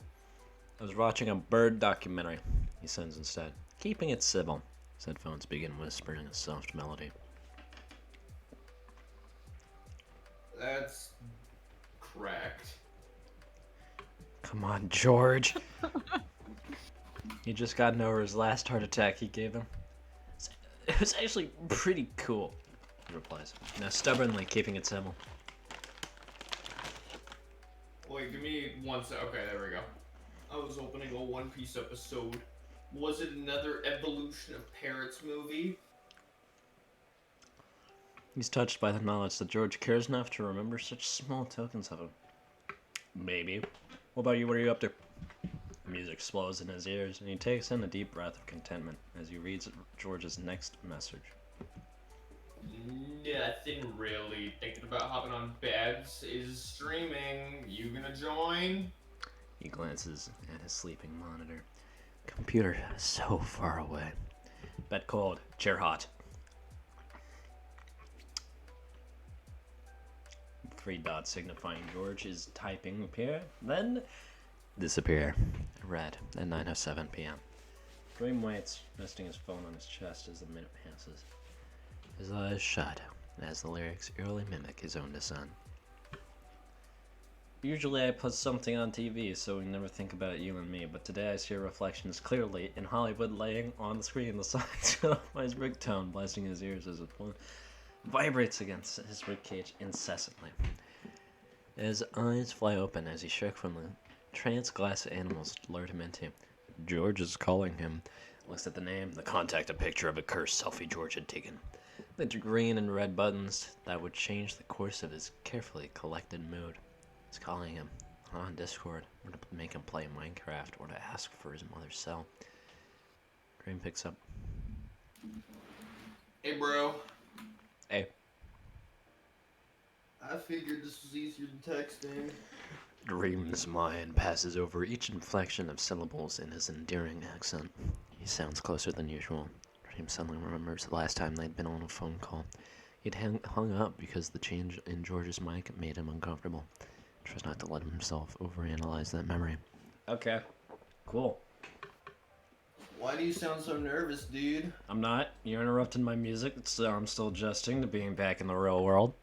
I was watching a bird documentary, he sends instead. Keeping it civil. His headphones begin whispering a soft melody. That's cracked. Come on, George. He just gotten over his last heart attack he gave him. It was actually pretty cool, he replies, now stubbornly keeping it civil. Wait, give me 1 sec. Okay, there we go. I was opening a One Piece episode. Was it another Evolution of Parrots movie? He's touched by the knowledge that George cares enough to remember such small tokens of him. Maybe. What about you? What are you up to? The music slows in his ears, and he takes in a deep breath of contentment as he reads George's next message. Nothing really. Thinking about hopping on beds. Is streaming. You gonna join? He glances at his sleeping monitor. Computer so far away. Bed cold, chair hot. 3 dots signifying George is typing appear, then disappear. Red at 9:07 p.m. Dream waits, resting his phone on his chest as the minute passes. His eyes shut as the lyrics eerily mimic his own descent. Usually I put something on TV so we never think about you and me, but today I see a reflection as clearly in Hollywood laying on the screen. The song by his ringtone blasting his ears as it vibrates against his ribcage incessantly. His eyes fly open as he shook from the trance glass animals lured him into. George is calling him. Looks at the name, the contact, a picture of a cursed selfie George had taken. The green and red buttons that would change the course of his carefully collected mood. He's calling him on Discord, or to make him play Minecraft, or to ask for his mother's cell. Dream picks up. Hey, bro. Hey. I figured this was easier than texting. Dream's mind passes over each inflection of syllables in his endearing accent. He sounds closer than usual. Dream suddenly remembers the last time they'd been on a phone call. He'd hung up because the change in George's mic made him uncomfortable. Tries not to let himself overanalyze that memory. Okay. Cool. Why do you sound so nervous, dude? I'm not. You interrupted my music, so I'm still adjusting to being back in the real world.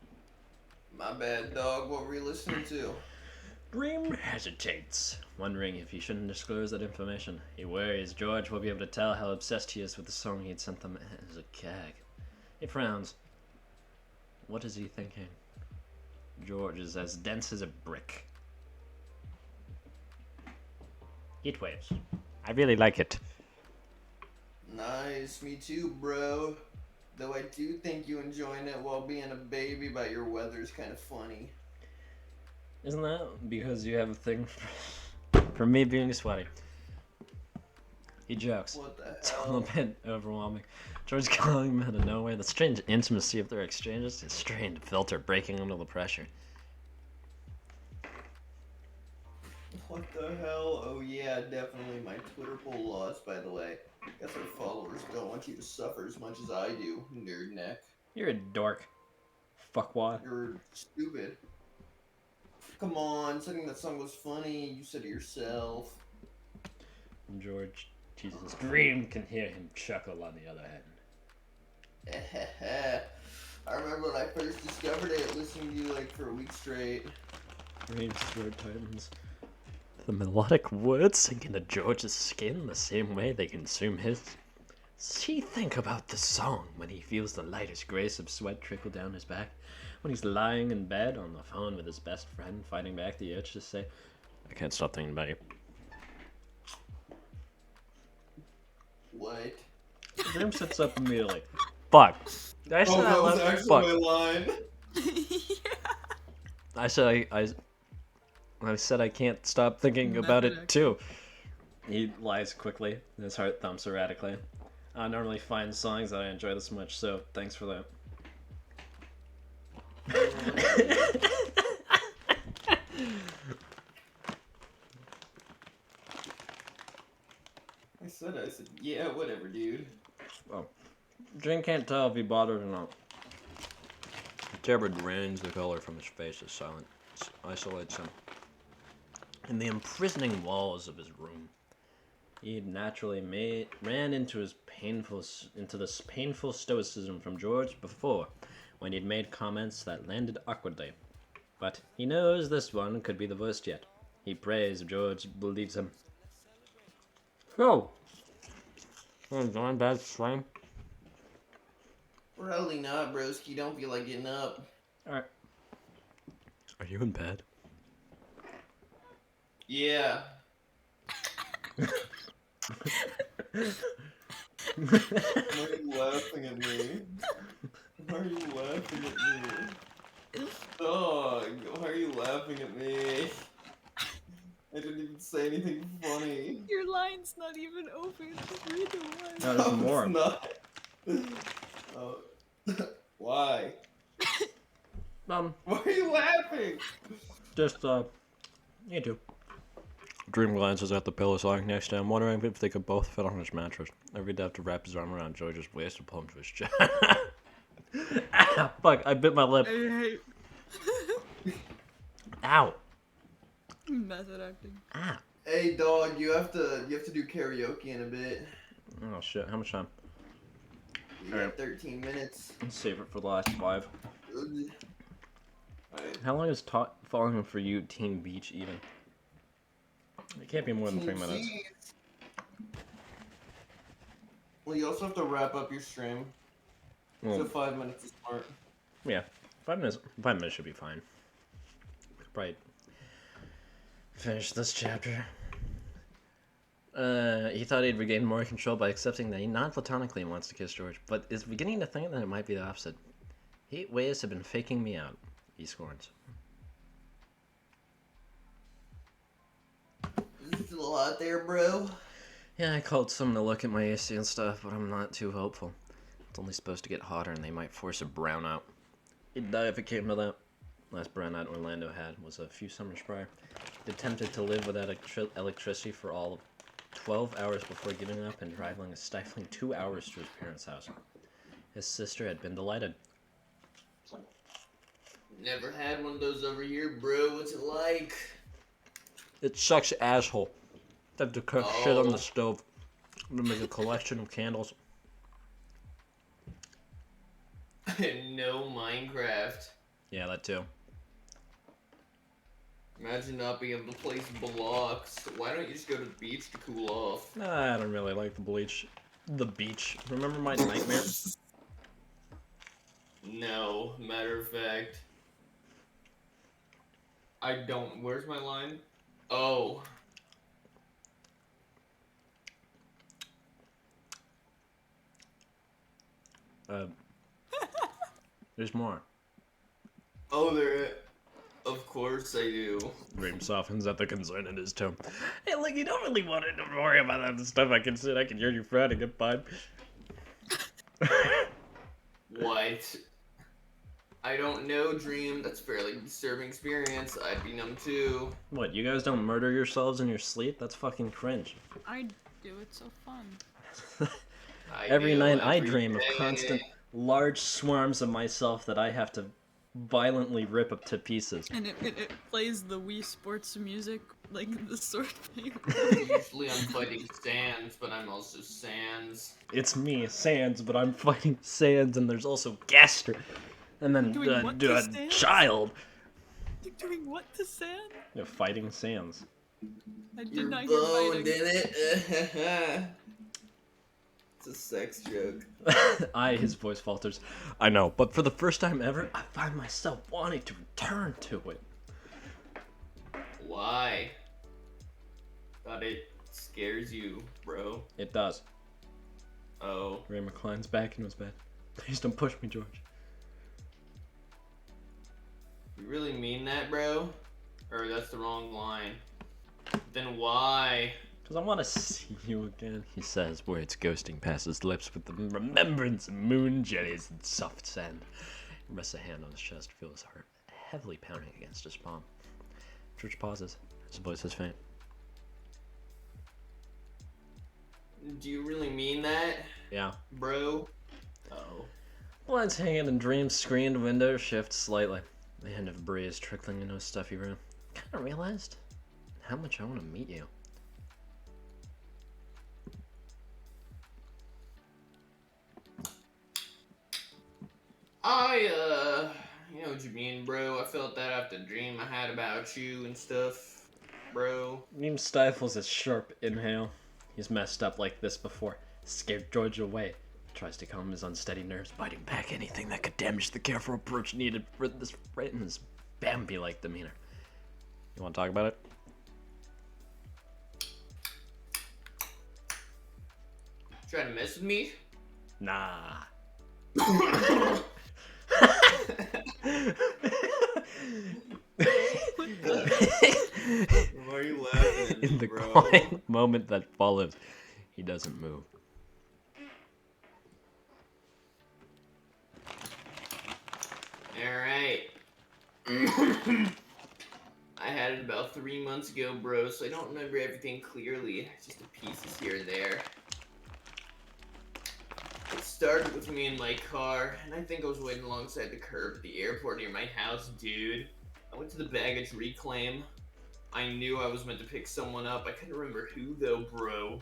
My bad, dog. What were you listening to? Dream hesitates, wondering if he shouldn't disclose that information. He worries George will be able to tell how obsessed he is with the song he'd sent them as a gag. He frowns. What is he thinking? George is as dense as a brick. Heat waves. I really like it. Nice, me too, bro. Though I do think you enjoying it while being a baby, but your weather's kind of funny. Isn't that because you have a thing for me being sweaty? He jokes. What the hell? It's all a bit overwhelming. George calling him out of nowhere. The strange intimacy of their exchanges, his strained filter breaking under the pressure. What the hell? Oh yeah, definitely my Twitter poll lost, by the way. Guess our followers don't want you to suffer as much as I do, nerd neck. You're a dork. Fuckwad. You're stupid. Come on, saying that song was funny, you said it yourself. George, Jesus, Dream can hear him chuckle on the other hand. I remember when I first discovered it, listening to you like for a week straight. Rage Sword Titans. The melodic words sink into George's skin the same way they consume his. Does he think about the song when he feels the lightest grace of sweat trickle down his back? When he's lying in bed on the phone with his best friend, fighting back the urge to say, I can't stop thinking about you. What? Dream sits up immediately. Fuck. Did I say Oh, that that was loud? actually Fuck. my line. I said I said I can't stop thinking about it Method too. He lies quickly. His heart thumps erratically. I normally find songs that I enjoy this much, so thanks for that. I said, yeah, whatever, dude. Oh. Jane can't tell if he bothered or not. The terror drains the color from his face as silence isolates him. In the imprisoning walls of his room, he naturally ran into this painful stoicism from George before, when he'd made comments that landed awkwardly. But he knows this one could be the worst yet. He prays George believes him. So, going bad swing. Probably not, broski. Don't feel like getting up. Alright. Are you in bed? Yeah. Why are you laughing at me? Why are you laughing at me? Dog, why are you laughing at me? I didn't even say anything funny. Your line's not even open. Just read the line. No, there's more. It's not. Oh. Why? Why are you laughing? Just, you too. Dream glances at the pillow lying next to him, wondering if they could both fit on his mattress. Every'd have to wrap his arm around George's waist and pull him to his chest. Ah, fuck, I bit my lip. I hate Ow. method acting. Ah. Hey, dog, you have to do karaoke in a bit. Oh shit, how much time? You got Alright. 13 minutes. Let's save it for the last 5. Alright. How long is following for you, Team Beach, even? It can't be more than 3 minutes. Well, you also have to wrap up your stream. So Well, 5 minutes is smart. yeah, 5 minutes. 5 minutes should be fine. Could probably finish this chapter. He thought he'd regain more control by accepting that he non-platonically wants to kiss George, but is beginning to think that it might be the opposite. 8 ways have been faking me out, he scorns. Is it still hot there, bro? Yeah, I called someone to look at my AC and stuff, but I'm not too hopeful. It's only supposed to get hotter and they might force a brownout. He'd die if it came to that. Last brownout Orlando had was a few summers prior. He attempted to live without electricity for all of 12 hours before giving up and traveling a stifling 2 hours to his parents' house. His sister had been delighted. Never had one of those over here, bro. What's it like? It sucks, asshole. I have to cook shit on Oh. the stove. I'm gonna make a collection of candles. No Minecraft. Yeah, that too. Imagine not being able to place blocks. Why don't you just go to the beach to cool off? Nah, I don't really like the bleach. The beach. Remember my nightmare? No, matter of fact. I don't. Where's my line? Oh. There's more. Oh, there. Of course I do. Dream softens at the concern in his tone. Hey, look, you don't really want to worry about that stuff. I can hear you fretting. It's fine. What? I don't know, Dream. That's a fairly disturbing experience. I'd be numb too. What, you guys don't murder yourselves in your sleep? That's fucking cringe. I do. It's so fun. I Every do, night I every dream of day. constant large swarms of myself that I have to violently rip up to pieces. And it plays the Wii Sports music, like the sword thing. Usually I'm fighting Sans, but I'm also Sans. It's me, Sans, but I'm fighting Sans, and there's also Gaster. And then Doing what to Sans? Child. You're doing what to Sans? You're fighting Sans. I did You're not hear boned, fighting. in it? It's a sex joke. His voice falters. I know, but for the first time ever, I find myself wanting to return to it. Why? Thought it scares you, bro. It does. Oh. Ray McCline's back in his bed. Please don't push me, George. You really mean that, bro? Or that's the wrong line. Then why? Because I want to see you again, he says, words ghosting past his lips with the remembrance of moon jellies and soft sand. He rests a hand on his chest, feels his heart heavily pounding against his palm. George pauses. His voice is faint. Do you really mean that, Yeah. bro? Oh. Blinds hanging and Dream's screened window shift slightly. The end of a breeze trickling into a stuffy room. Kinda realized how much I want to meet you. You know what you mean, bro. I felt that after the dream I had about you and stuff, bro. Dream stifles a sharp inhale. He's messed up like this before. Scared George away. Tries to calm his unsteady nerves, biting back anything that could damage the careful approach needed for this frightened Bambi-like demeanor. You want to talk about it? Trying to mess with me? Nah. Why are you laughing, In the bro? quiet moment that follows, he doesn't move. Alright. I had it about 3 months ago, bro, so I don't remember everything clearly. Just the pieces here and there. It started with me in my car, and I think I was waiting alongside the curb at the airport near my house, dude. I went to the baggage reclaim. I knew I was meant to pick someone up. I couldn't remember who though, bro.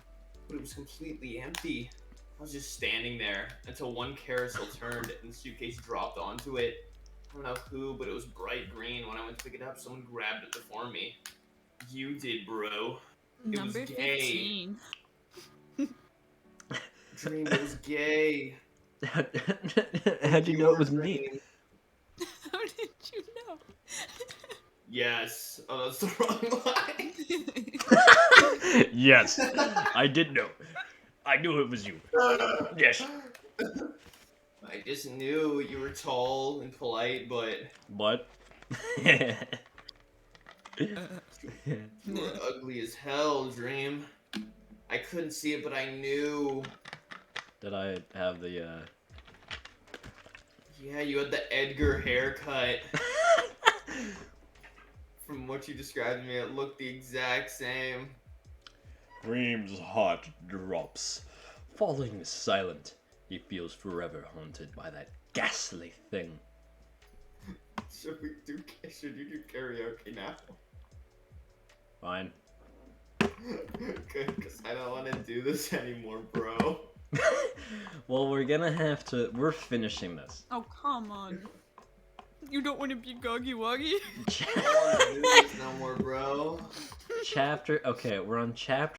But it was completely empty. I was just standing there until one carousel turned and the suitcase dropped onto it. I don't know who, but it was bright green. When I went to pick it up, someone grabbed it before me. You did, bro. It Number was gay. 15. Dream, it was gay. How'd you know it was me? Dream. How did you know? Yes. Oh, that's the wrong line. Yes, I did know. I knew it was you. Yes. I just knew you were tall and polite, but What? you were ugly as hell, Dream. I couldn't see it, but I knew. Did I have the, Yeah, you had the Edgar haircut. From what you described to me, it looked the exact same. Dream's heart drops. Falling silent, he feels forever haunted by that ghastly thing. Should you do karaoke now? Fine. Good, because I don't want to do this anymore, bro. Well, we're finishing this. Oh, come on. You don't want to be Goggy Woggy? I don't want to do this no more, bro. Okay, we're on chapter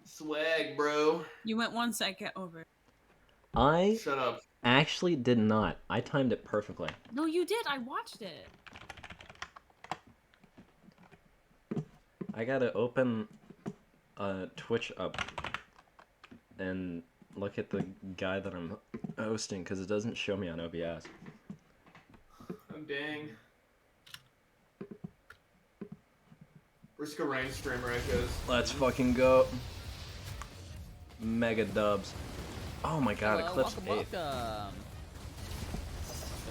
Swag, bro. You went 1 second over. I Shut up. actually did not. I timed it perfectly. No, you did. I watched it. I gotta open Twitch up and look at the guy that I'm hosting because it doesn't show me on OBS. Oh, dang. Risk a rain streamer, I guess. Let's fucking go. Mega dubs. Oh my god, Eclipse 8. Welcome.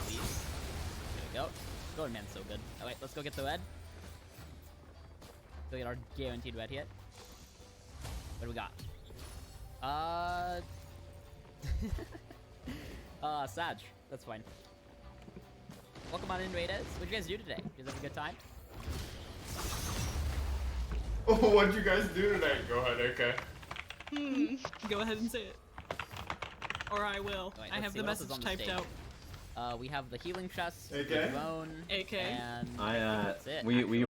There we go. Golden Man's so good. Oh wait, let's go get the red. Go get our guaranteed red hit. What do we got? Sag. That's fine. Welcome on in, Raiders. What'd you guys do today? You guys have a good time? Oh, what'd you guys do today? Go ahead, okay. Go ahead and say it. Or I will. Wait, I let's have see the what else is message on the typed stage. out. We have the healing chest, AK? the drone, AK. and I that's it, we actually.